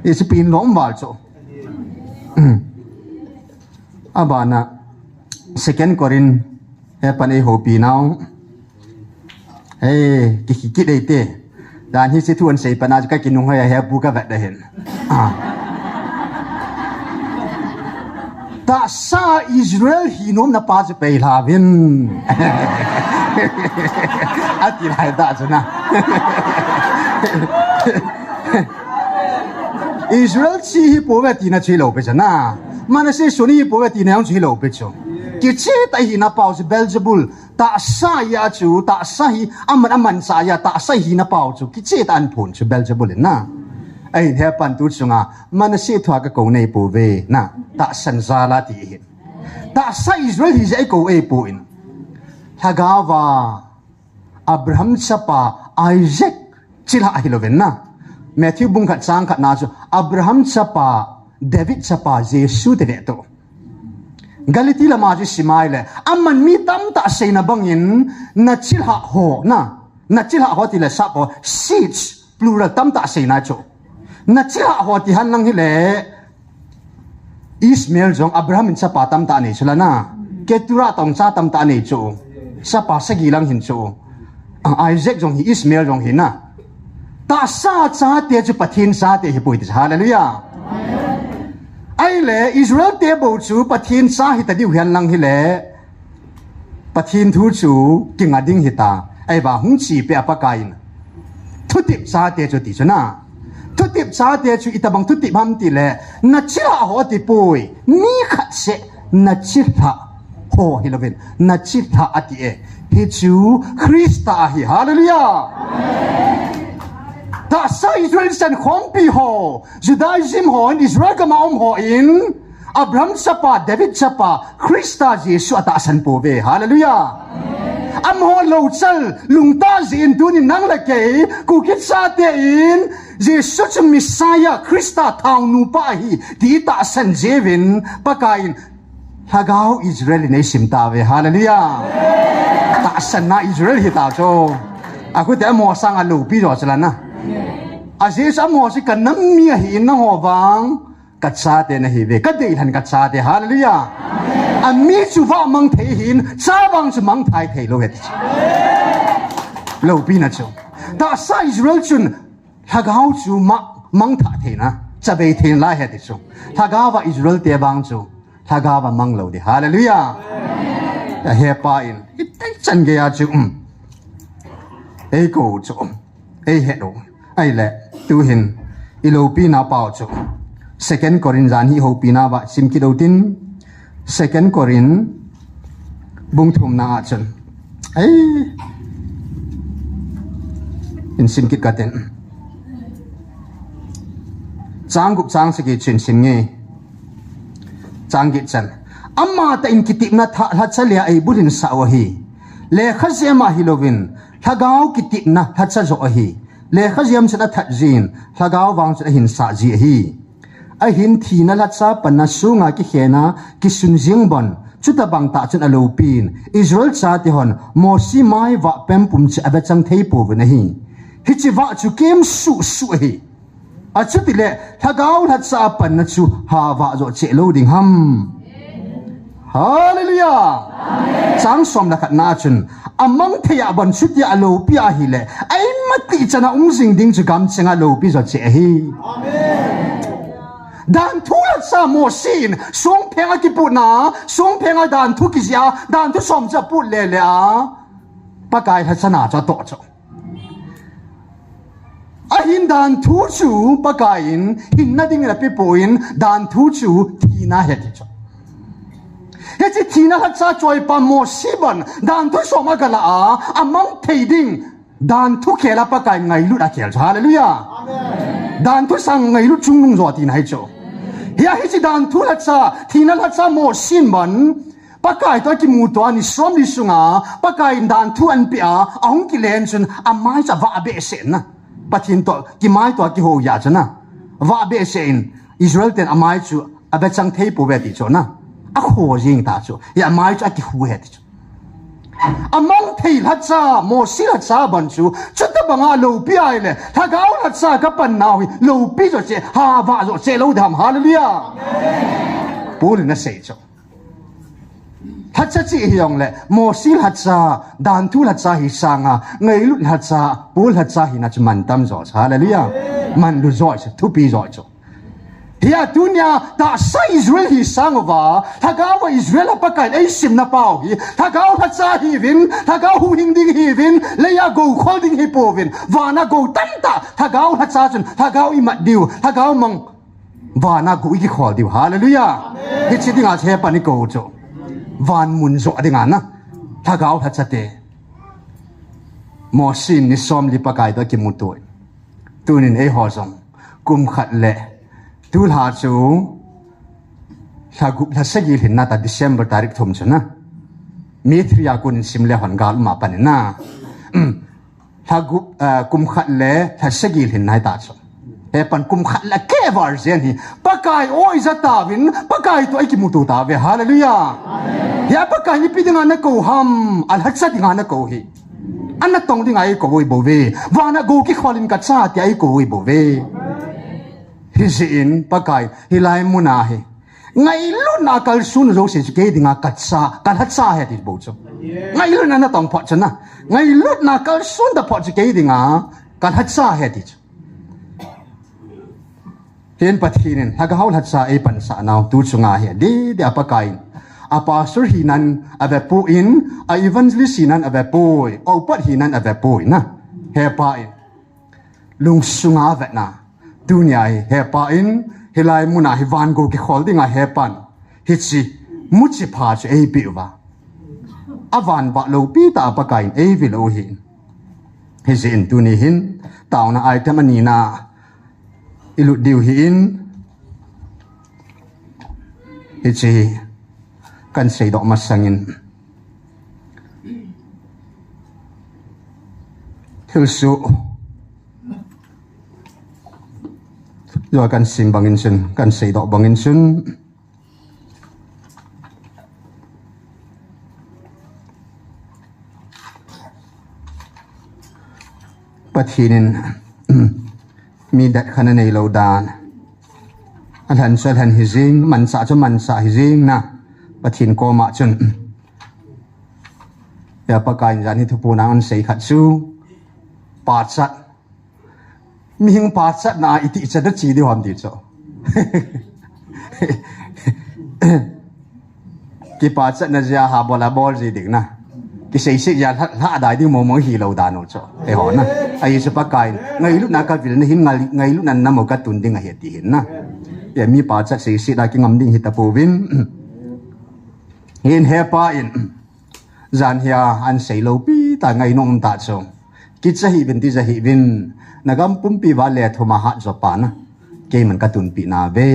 อีสปีนล้อมบาลโจอาบานะsecond Corin เฮปันเอโฮปีนาวเฮ้กิได้เตดานฮิสิทวนเสปนาจะกินนุ่งให้เฮปูกะเวดได้เห็นตาซาอิสราเอลฮีนอมนาปาจะไปลาวินอธิไรตาจุนะอิสราเอลชีฮิปูเวตีน่าช่วยเราไปจ้ะนะมันน่ะเสียส่วนนี้ปูเวตีน่าช่วยเราไปจ้ะกิจเชตไอหินาปาวจะเบลเจบุลตาซายาจูตาซาฮีอามันสายาตาซาฮีนาปาวจูกิจเชตอันพูนจะเบลเจบุลนะไอ้เฮปันตุจุงามันน่ะเสียทัวก็กูในปูเวนะตาสันซาลาตีหินตาซาอิสราเอลฮิจะไอกูเอปูอินฮากาวาอับราฮัมชปาไอเซกชิลาฮิโลเวนนะแมทธิวบุงขัดสร้างขัดนาจูอับราฮัมชปาเดวิดชปาเยซูเตเดโตกาลิตีละมาจิสิมาเลยมันมีตั้มตาเซนบังยินนัดชิลหะโหนะนัดชิลหะโหติละสับโ seeds plural ตั้มตาเซนาโจนัดชิลหะโหติหันนังฮิเลอิสมาเอลจงอับราฮัมชปาตั้มตาเนชละนะเกตุระตองซาตั้มตาเนโจชปาสกีลังหินโจไอเซกจงฮิอิสมาเอลจงหินนะตาซาซาเตจุปะทินซาเตฮิปุยติฮาเลลูยาไอ้เล่อิสราเอลเตบูจูปะทินซาฮิตาดิวเฮียนลังฮิเล่ปะทินทูจูกิงอดิงฮิตาไอ้บ่าหุงชีเปียปะกายนทุติบซาเตจุติชนะทุติบซาเตจุอิตาบังทุติบัมติเล่นัชิระโหติปุยมีขัดเสนัชิระโหฮิโลเวนนัชิระอติเอฮิจูคริสตาฮิฮาเลลูยาตาซาอิสราเอลสันของปีโฮจุดาอิซิมโฮอิสราเอลก็มาอมโฮอิน Abraham sapa David sapa Krista Jesu ata san po ve hallelujah amho lo chal lungta zin tunin nang la ke ku kit sa te in Jesu chu Messiah Krista thang nu pa hi ti ta san jevin pakain hagao Israel nei sim ta ve hallelujah ta san na Israel hi ta cho aku te mo sang a lu pi ro chala na a Jesu mo si kan nam mi hi na ho wang cắt sa te na hi ve ka dei han cắt sa te hallelujah anh mi chu va mang thei hin cha bang chu mang thai thei lo het lo pi na chu ta sa Israel chun thagau chu mang tha thei na cha be thei la het chu thagawa Israel te bang chu thagawa mang lo de hallelujah ta he pa in itai chan ge ya chu ei ko chu ei he do ai le tu hin ilo pi na pao chu second Corinth zan hi ho pi na ba sim ki do tin second Corinth bung thum na chun ai in sim kit ka ten chang gup chang se ki chin sim nge chang gi chan amma ta in kitip na tha la chalia ai bulin sa wa hi le khazema hilovin thagau kitip na tha cha zo hi le khazem chana tha jin thagau wang cha hin sa ji hi a hin thina la cha panna sunga ki khena ki sunjing bon chuta bang ta chun alopin Israel cha ti hon mosi mai wa pem pum cha aba chang thei po na hi hi chi wa chu kem su su hi a chu ti le thagau la cha panna chu ha wa zo che lo ding ham hallelujah sang som la khat na chun amang theya bon chu ti alopia hi le ai mati chana jing ding chu gam chenga lopi zo che hi amen dan thu la sa mo sin song penga ki pu na song penga dan thu ki sia dan thu som cha pu le le a pa kai tha chana cha to cho a hin dan thu chu pa kai in hin na ding la pe poin dan thu chu thi na he ti cho he chi thi na la cha choi pa mo si ban dan thu som ma ka la a among thei ding dan thu ke la pa kai ngai lu da khel hallelujah amen dan thu sang ngai lu chung nung zo ti nai cho ya hi chi dan thu la cha thina la cha mo sin ban pakai to ki mu to ani som ni sunga pakai dan thu an pia ahong ki len chun amai cha va be sen na pathin to ki mai to ki ho ya chana va be sen Israel ten amai chu abe chang thei po be ti cho na a kho jing ta chu ya mai cha ki hu he ti chu among thei la cha mo si la cha ban chu chuta banga lo pi ai le thagau la cha ka pan naw lo pi zo che ha va zo che lo dham hallelujah amen pul na sei cho thacha chi hiong le mo si la cha dan thu la cha hi sanga ngai lu la cha pul la cha hi na chu man tam zo hallelujah man lu zo thu pi zo cho ya dunia ta sa Israel hi sangova thagawa Israel pakai ai sim na pau hi thagaw ha cha hi vin thagaw hu hing ding hi vin leya go holding hi po vin wana go tanta thagaw ha cha chun thagaw I mat diu thagaw mang wana go I khol diu hallelujah hi chi dinga che pa ni ko cho van mun zo dinga na thagaw ha cha te mo sin ni som li pakai to ki mutoi tunin ei ho som kum khat le tu la chu lagup la sagi hin na ta December tarik thum chuna mi thria kun simle hon gal ma pan na lagup kum khat le la sagi hin nai ta chu e pan kum khat la ke var zen hi pakai oi za ta win pakai to ai ki mutu ta ve hallelujah amen ya pakai ni pidinga na ko ham al hatsa dinga na ko hi anna tong dinga ai ko oi bo ve wana go ki kholin ka cha ti ai ko oi bo ve hi in pakai hilai muna hi ngai lu na kal sun ro se ke dinga katsa kal hatsa he ti bo chu ngai lu na tong pho chana ngai lu na kal sun da pho ke dinga kal hatsa he ti chu hen pathinin haga haul hatsa e pan sa naw tu chunga he de apakai apa sur hinan ave pu in a evangelist hinan ave poi o pat hinan ave poi na he pa in lung sunga ve na dunia he pa in hilai muna hi van go ki holding a he pan hi chi muchi pha che ei pi wa avan ba lo pi ta pa kai ei vi lo hin hi zin tu ni hin taw na item ani na ilu diu hi in hi chi kan sei do ma sangin thil su do kan sim bangin sun kan sei do bangin sun pathinin mi dat khana nei lo dan an han sal han hizing man sa hizing na pathin ko ma chun ya pakai jan hi Thuphon an sei khat chu pa chat mi hing pa chat na iti cha da chi di hom di cho ki pa chat na ja ha bola bol ji dik na ki sei sei ya ha dai di mo hi lo da no cho e ho na ai su pakai ngai lu na ka vil na hin ngai lu nan na mo ka tun ding a he ti hin na ya mi pa chat sei sei da ki ngam ding hi ta po vin hin he pa in zan hia an sei lo pi ta ngai nom ta cho ki cha hi bin ti cha hi bin nagam pum pi wa le thoma ha zo pa na ke man ka tun pi na ve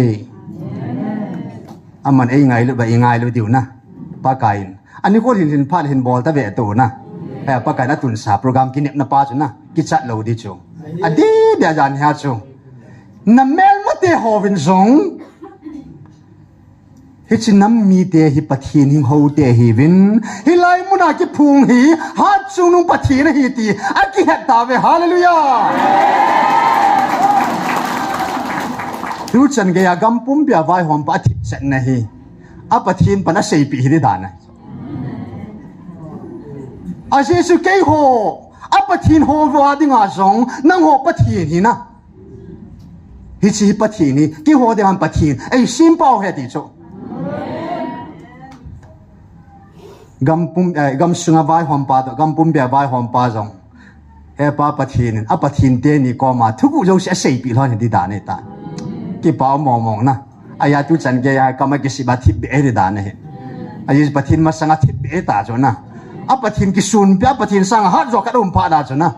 aman ei ngai lu ba ei ngai lu diu na pa kai ani ko hin phat hin bol ta ve tu na ha pa kai na tun sa program ki nep na pa chu na ki chat lo di chu adi dia jan ha chu na mel ma te ho vin zong hi chi nam mi te hi pathin hing ho te hi vin hi lai muna ki phung hi ha chu nu pathin hi ti a ki het ta ve hallelujah tu chan ge ya gam pum bia vai hom pa thi chat na hi a pathin pa na sei pi hi da na a jesu ke ho a pathin ho wa ding a zong nang ho pathin hi na hi chi pathin ni ki ho de han pathin ei sim pau he ti cho gam sunga vai hom pa to gam pum bia vai hom pa zong he pa pathin a pathin te ni ko ma thu ku jo se sei pi lon di da ne ta ki pa mo mong na aya tu chan ge ya ka ma ki si ba thi be de da ne ai pathin ma sanga thi be ta jo na a pathin ki sun pya pathin sang ha zo ka dum pha da jo na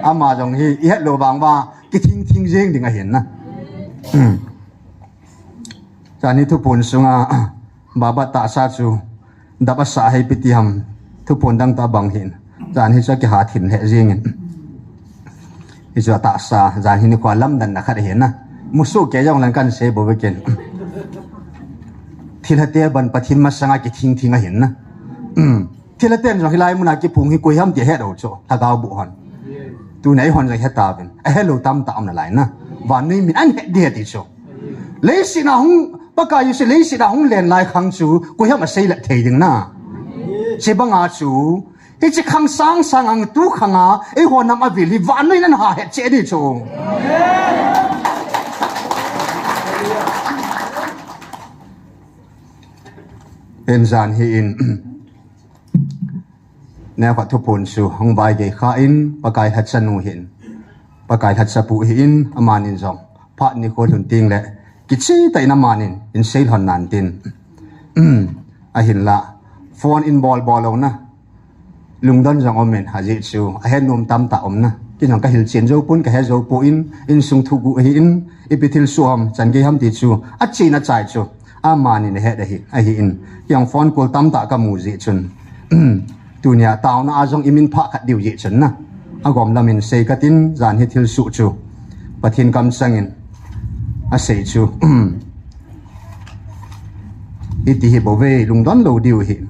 ama jong hi i het lo bang ba ki thing jeng ding a hen na cha ni Thuphon sunga baba ta sa chu daba sa hai piti ham Thuphon dang ta bang hin jan hi cha ki ha thin he jing hi cha ta sa jan hi ni kwa lam dan na khat he na musu ke jong lan kan se bo we ken thilate ban pathin ma sanga ki thing a hin na thilate jong hilai muna ki phung hi ko ham ti he do cho thagaw bu hon tu nei hon jai heta ben a hello tam na lai na wa nei min an he de ti cho le si na hung baka yu se le si na hung len lai khang chu ko ham a sei la thei ding na se banga chu hi chi khang sang ang tu khanga e ho nam a vil hi wa nei nan ha he che di cho en zan hi inแนวทุพนสู่ห้องใบเกยข้าอินปากายทัดสนุหินปากายทัดสปูหินอามานินจงพระนิโคลุนติงและกิจแต่น้ำมานินอินเซลหันนันตินอาหินละฟอนอินบอลลงนะลุงดอนจงอมเมนหาจิจูอาเฮนุมตามตาอมนะกินของกะหิลเชียนโจปุ่นกะเฮโจปูอินสุงทุกุหินอิปิทิลสวมจันเกยฮัมติจูอัจจีนัจใจจูอามานินเฮดหินอาหินยังฟอนกุลตามตากะมูจิจุนตัวเนี่ยตาวน่าจงอิมินพระขัดดิวเยชนนะอากอมลามินเซกัตินจานฮิทิลสุจูปะทินกำสังอินอาเซจูอิติฮิบเวลุงดอนโลดิวหิน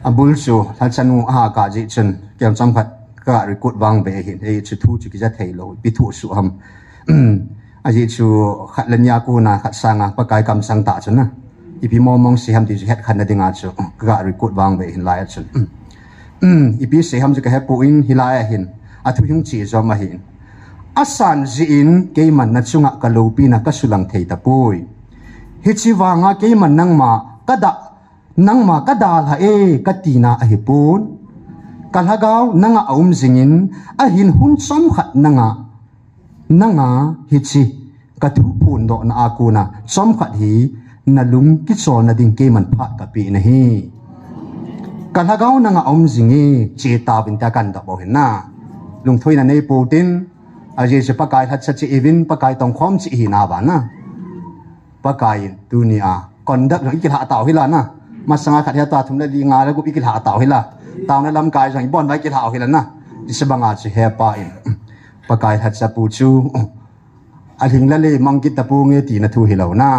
อาบุลจูทัศนูอากาจิชนเกี่ยวจำพัดกะริกุดวางเบหินเอชุทูจุกิจะเทโลปิทูสุฮัมอาจิจูขัดเลนยากูนาขัดสังปะกายกำสังตาชนนะอีพีมองเสียมที่จะเฮ็ดขันดิงอาจูกะริกุดวางเวหินลายชนอีพีเสียมจะกะเฮ็ดปูอินฮิลายหินอาทุยุงจีจอมาหินอาสันจีอินเกยมันนัดจุงะกะโลปีนักสุลังเทตะปุยฮิจิวางะเกยมันนังมากะดะนังมากะดาลฮะเอกะตีนาอหิปูนกะลฮะกาวนังะอุมจิงินอะหินหุนซอมขัดนังะฮิจิกะทุพูนดอนาอากูนะซอมขัดฮีนาลุงกิจอนดิงเกมันพะกะปีนะฮีกะลฮะกาวนังะอุมจิงีเจตาวินตะกันดะบ่เห็นนะลุงถอยนะในปูตินอาเจจะปะกายทัดจะอีวินปะกายต้องความจิฮีนาบานะ ปากายดูนี่ก่อนดักอีกหาเต่าให้ละนะมาสังกัดที่ตาทุ่มได้ดีงานแล้วกูอีกหาเต่าให้ละเต่าในลำกายสังบอลไว้อีกหาให้ละนะดิสบังอาจจะเฮปายปากายทัดจะปูชูอาทิงละเลยมังกิตาปูเงตีนัทูให้เรานะ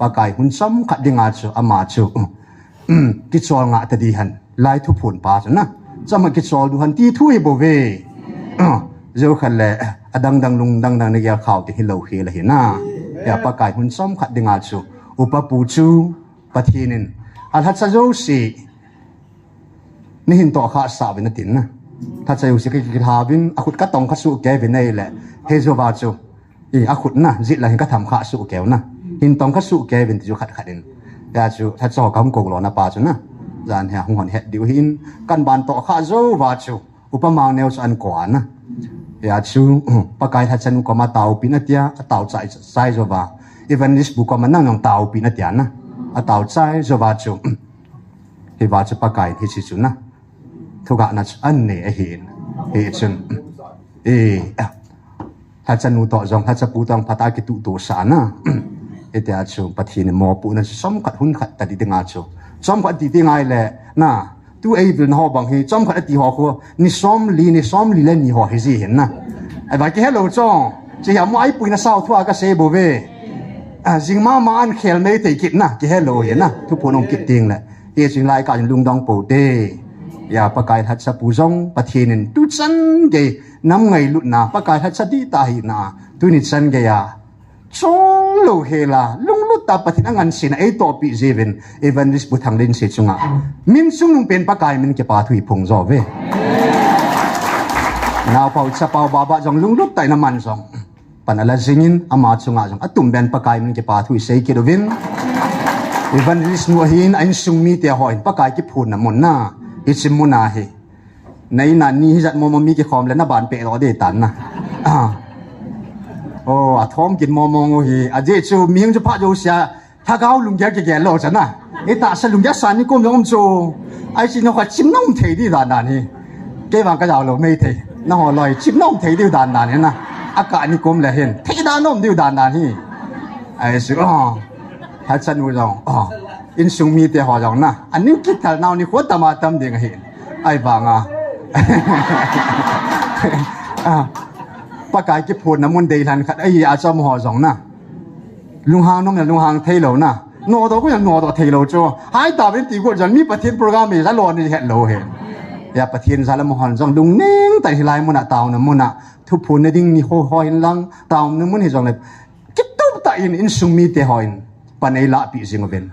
ปากายหุ่นซ้ำขัดดิงอาจูอามาจูกิจวัตรงาตดีหันไล่ทุพผลป่าจ้ะนะจะมากิจวัตรดูหันที่ทุยบ่เวเจ้าขันแหละดังลุงดังในแก่ข่าวที่เราเห็นละเห็นนะอย่าปากายหุ่นซ้ำขัดดิงอาจูอุปปูจูปะทีนินอันทัดจะโยสินี่หินต่อข้าสาวเป็นตินนะทัดจะโยสิกิจหาวินอาขุดก็ต้องข้าสู้แกเป็นในแหละเฮโซบาจูอาขุดนะจิตละเห็นก็ทำข้าสู้แกวนะหินต้องข้าสู้แกเป็นที่จูขัดดินยาจูทัดจะกำกงหลอนะป่าจูนะจานเฮียหงหอนเฮ็ดดิวหินกันบานต่อข้าโซบาจูอุปมาแนวอันกว่านะยาจูปากายทัดจะนุกมาเตาปีนัดยาเตาใจโซบาอีวันนี้บุกมานั่งเตาปีนัดยานะเตาใจโซบาจูเฮบาจูปากายที่ชิจูนะทุกอันอันเนี่ยเห็นจุนถ้าจะนูต่อจงถ้าจะปูตังพัตากิตุตัวสานะเดียจูปะทีนมอปูนั่นสมขัดหุ่นขัดแต่ดีงาจูสมขัดดีงาเลยนะตัวเป็นหัวบางทีสมขัดดีหัวคือนิสมลีเล่นนี่หัวเฮซีเห็นนะไอ้บางทีเฮลโลจงจะอย่ามาไอ้ปุยน่ะสาวทั่วก็เซโบเวจิงมาอันเขลไม่ติกิดนะจะเฮลโลเห็นนะทุกคนองกิดติงแหละเอจิงไล่การลุงดองปูเตอย่าปากายทัดสะปูจงปะทีนินตุจันเกยน้ำไงลุนาปากายทัดสะดีตาหินาตุนิจันเกยจงโลเฮลาลุงลุตตาปะทีนังันสินไอตัวปีเจวินเอวันริสบุทังเลนเสจุงะมินซุงลุงเป็นปากายมินเก็บปาถุยพงจอเวนาวเป่าจะเป่าบาบะจงลุงลุตไตน้ำมันจงปันอะไรจิงินอามาจุงะจงอตุ่มเป็นปากายมินเก็บปาถุยเซกิโดวินเอวันริสนัวหินไอซุงมีเตียหอยปากายกิพูนน้ำมันน่าอิชิมุนาเฮในนั้นนี้จัดมอมีกี่คอมแล้วน่าบานเปรอเดตันนะโอ้ท้องกินมอเฮอาเจจูมีงจะพัดโยเสียถ้าเขาลุงแกแก่โลจันนะไอ้ตาสลุงแกสันนี่ก็ยังจูไอ้สิ่งเขาชิมน้องเทดีด่านนั้นนี่แกวางก็ยาวเราไม่เทน้องลอยชิมน้องเทดีด่านนั้นนี่นะอากาศนี่ก็ไม่เห็นเทด่านน้องดีด่านนั้นนี่ไอ้สิ่งฮัทชันวูจงอินซุงมีเตหอจงนะอันนี้คิดถึงเรานี่ขวดตามาตำเดียงเห็นไอ้บางปากายกิพูดน้ำมันเดือดทันขัดไอ้อาจารย์หอจงนะลุงหางน้องเนี่ยลุงหางเทโลนะโนโตก็ยังโนโตเทโลจ้ะหายตาเป็นตีกุจันมีประเทศโปรแกรมมีจะรอนี่เห็นโลเห็นอย่าประเทศสารมหันจงลุงเน่งแต่ที่ไรมันอะเตาเนี่ยมันอะทุบพูนในดิ่งนี่หอยลังเตาเนี่ยมันเห็นจงเลยคิดตุ๊บตาอินซุงมีเตหอยปันไอละปีสิงเป็น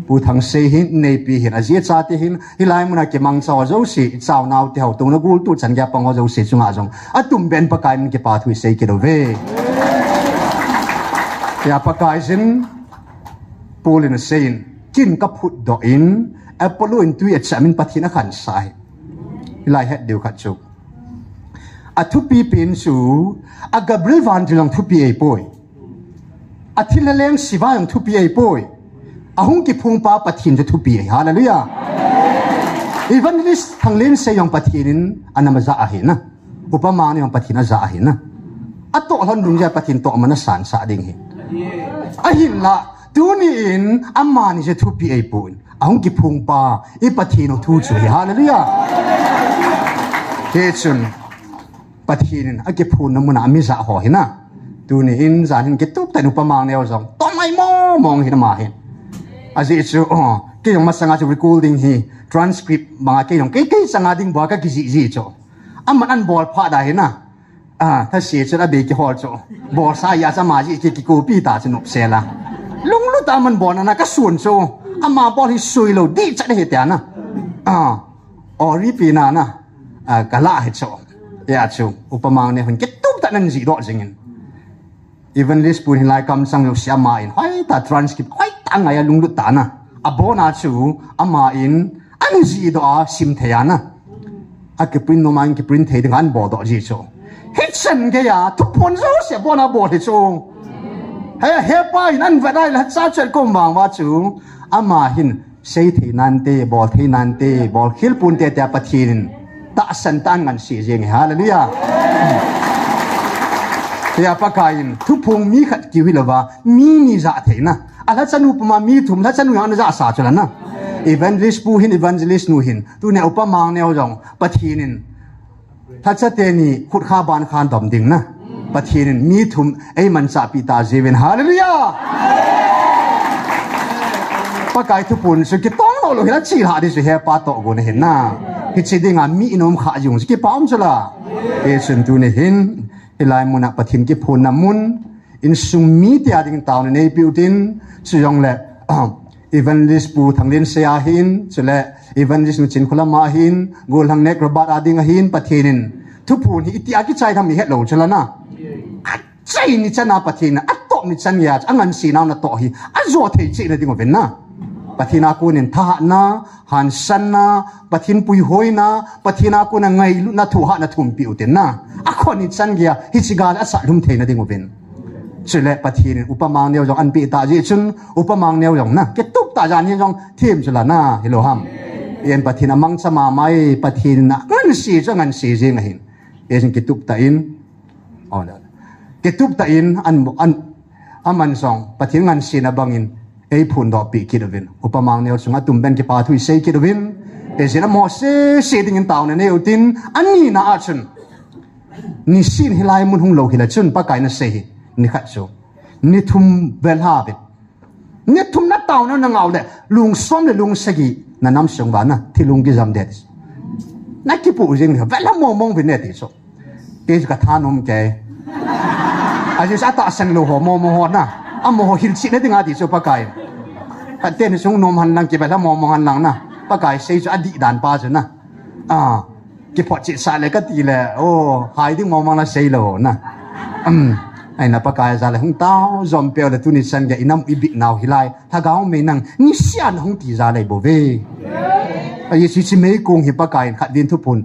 ผู้ทั้งเสียหินในปีหินอาเจียชาติหินฮิไลมันอาเกมังเจ้าเจ้าสิเจ้านาวเที่ยวตรงนั้นกูตุจันยาปังเจ้าสิจุงอาจงอาตุ่มเป็นปากายมันเก็บปาถุยเสียกิโลเวอย่าปากายสินปูลินเซียนกินกับพุดดอกอินแอปเปิลอินตุยจะมินปฏินักขันสายฮิไลเฮ็ดเดียวขัดจุกอาทุปีเป็นสูอากาบริวันที่ลงทุปีไอป่วยอาทิลเลงสิวายังทุปีไอป่วยอาหุงกิพุงป้าปฏินจะทุปีฮาเลลูยาอีวันนี้ทางเล่นเสียงปฏินินอันนั้นมาจะอาหินะอุปมาเนี่ยยังปฏิน่าจะอาหินะอัตโตฮันดุนจะปฏินโตมันสานสาดิ่งหินอาหินละตัวนี้อินอามานี่จะทุปีไอปุ่นอาหุงกิพุงป้าอีปฏิโนทุจุยฮาเลลูยาเฮจุนปฏินินอากิพุนน้ำมันอามิจะหอหินะตัวนี้อินจานหินกิตุบแต่อุปมาเนี่ยว่าจงต้องไม่มองหินมาหินอาจจะจู่กี่ยงมาสังอาจจะ recording ฮี transcript บางกี่ยงกี่สังอาดิ่งบัวก็กี่จีจู่มันอันบอลพาได้นะถ้าเสียจะได้เบกี่ฮอลจู่บอลสายาสมาจิกี่กูปีตาจะนุบเสียละลุงลุตามันบอลนะก็ส่วนจู่มาบอลที่สวยโลดีจัดเหตุนะออริปีนานะกะละเหตุจู่ยาจู่อุปมาเนี่ยมันกิตุบแต่นั่นจีโร่จริงeven this pun hilai kam sang lu siama in hoi ta transcript hoi ta ngai lung lu ta na abona chu ama in an ji do a sim theyana a ke print no man ke print thei dang an bo do ji chu hitchen ke ya Thuphon zo se bona bo the chu he pa in an va dai la cha chet kom wang wa chu ama hin sei thei nan te bol thei nan te bol khil pun te ta pathin ta san tan ngan si jeng hallelujah ya pakain Thuphon mi khat ki hilova mi ni za theina ala chanu pama mi thum la chanu ya na za sa chalana evangelist pu hin evangelist nu hin tu ne upamang neo jong pathinin thacha te ni khut kha ban khan dom ding na pathinin mi thum ei man sa pita jeven hallelujah pakai Thuphon su ki tong lo lo hila chi ha di su he pa to go ne hin na hi chi dinga mi inom kha yung ki paum chala e sun tu ne hin ilai muna pathin ki phun namun in sung mi tia ding tawn nei building chu yong le evangelist pu thanglin se a hin chule evangelist nu chinkholam ma hin gol hang nek robat ading a hin pathinin Thuphon hi tia ki chai tham mi het lo chala na chai ni chana pathin a to ni chan ya angan si naw na to hi a zo thei chi na ding ven na pathina ku nin tha na han san na pathin pui hoi na pathina ku na ngai lu na thu ha na thum pi uten na a khoni chan gya hi chigal a sa lum thei na ding ven chule pathin upamang neo jong an pi ta ji chun upamang neo jong na ke tup ta jan ni jong thim chula na hello ham yen pathin amang chama mai pathin na ngan si jong an si jing hin yen ke tup ta in on ke tup ta in an aman song pathin ngan si na bangin ei phun do pi ki dovin upamang neo chunga tum ben ki pa thui sei ki dovin e jena mo se ding in tawn ne utin ani na achun ni sin hilai mun hung lo hila chun pa kai na sei ni khat so ni thum bel ha bit ni thum na tawn na ngau le lung som le lung sagi na nam song ba na thilung ki jam de na ki pu jing ni bel mo mong bin ne ti so ke ka thanom ke aje sa ta sang lo ho mo ho na amo ho hil chi na dinga ti so pa kai ten sung nom han lang ki bel mo han lang na pa kai sei so adi dan pa so na ki pho chi sa le ka ti le o hai ding mo mang la sei lo na ai na pa kai za le hung tao zom pe le tu ni san ga inam i bi naw hilai tha gaw me nang ni sian hung ti za le bo ve ai si chi me kong hi pa kai khat din Thuphon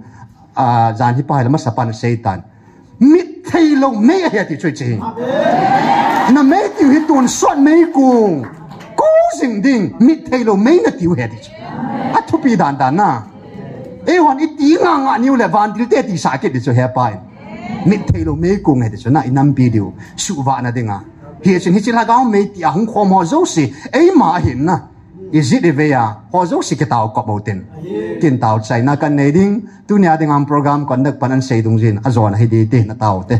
zan hi pa la ma sapan seitan mit thei lo me ya ti chui chi na me ti hi tun son me kong ko sing ding mit thei lo me na ti he ti a thu pi dan dan na e hon i ti nga niu le van til te ti sa ke ti so he pa mit thei lo me kong he ti so na inam pi diu su wa na dinga hi chin hi chin la gaw me ti a hung kho mo zo si e ma hin na is it ve ya ho zo si ke taw ko bo ten kin taw chai na kan nei ding tu nya ding am program kon dak panan sei dung jin a zon hi di te na taw te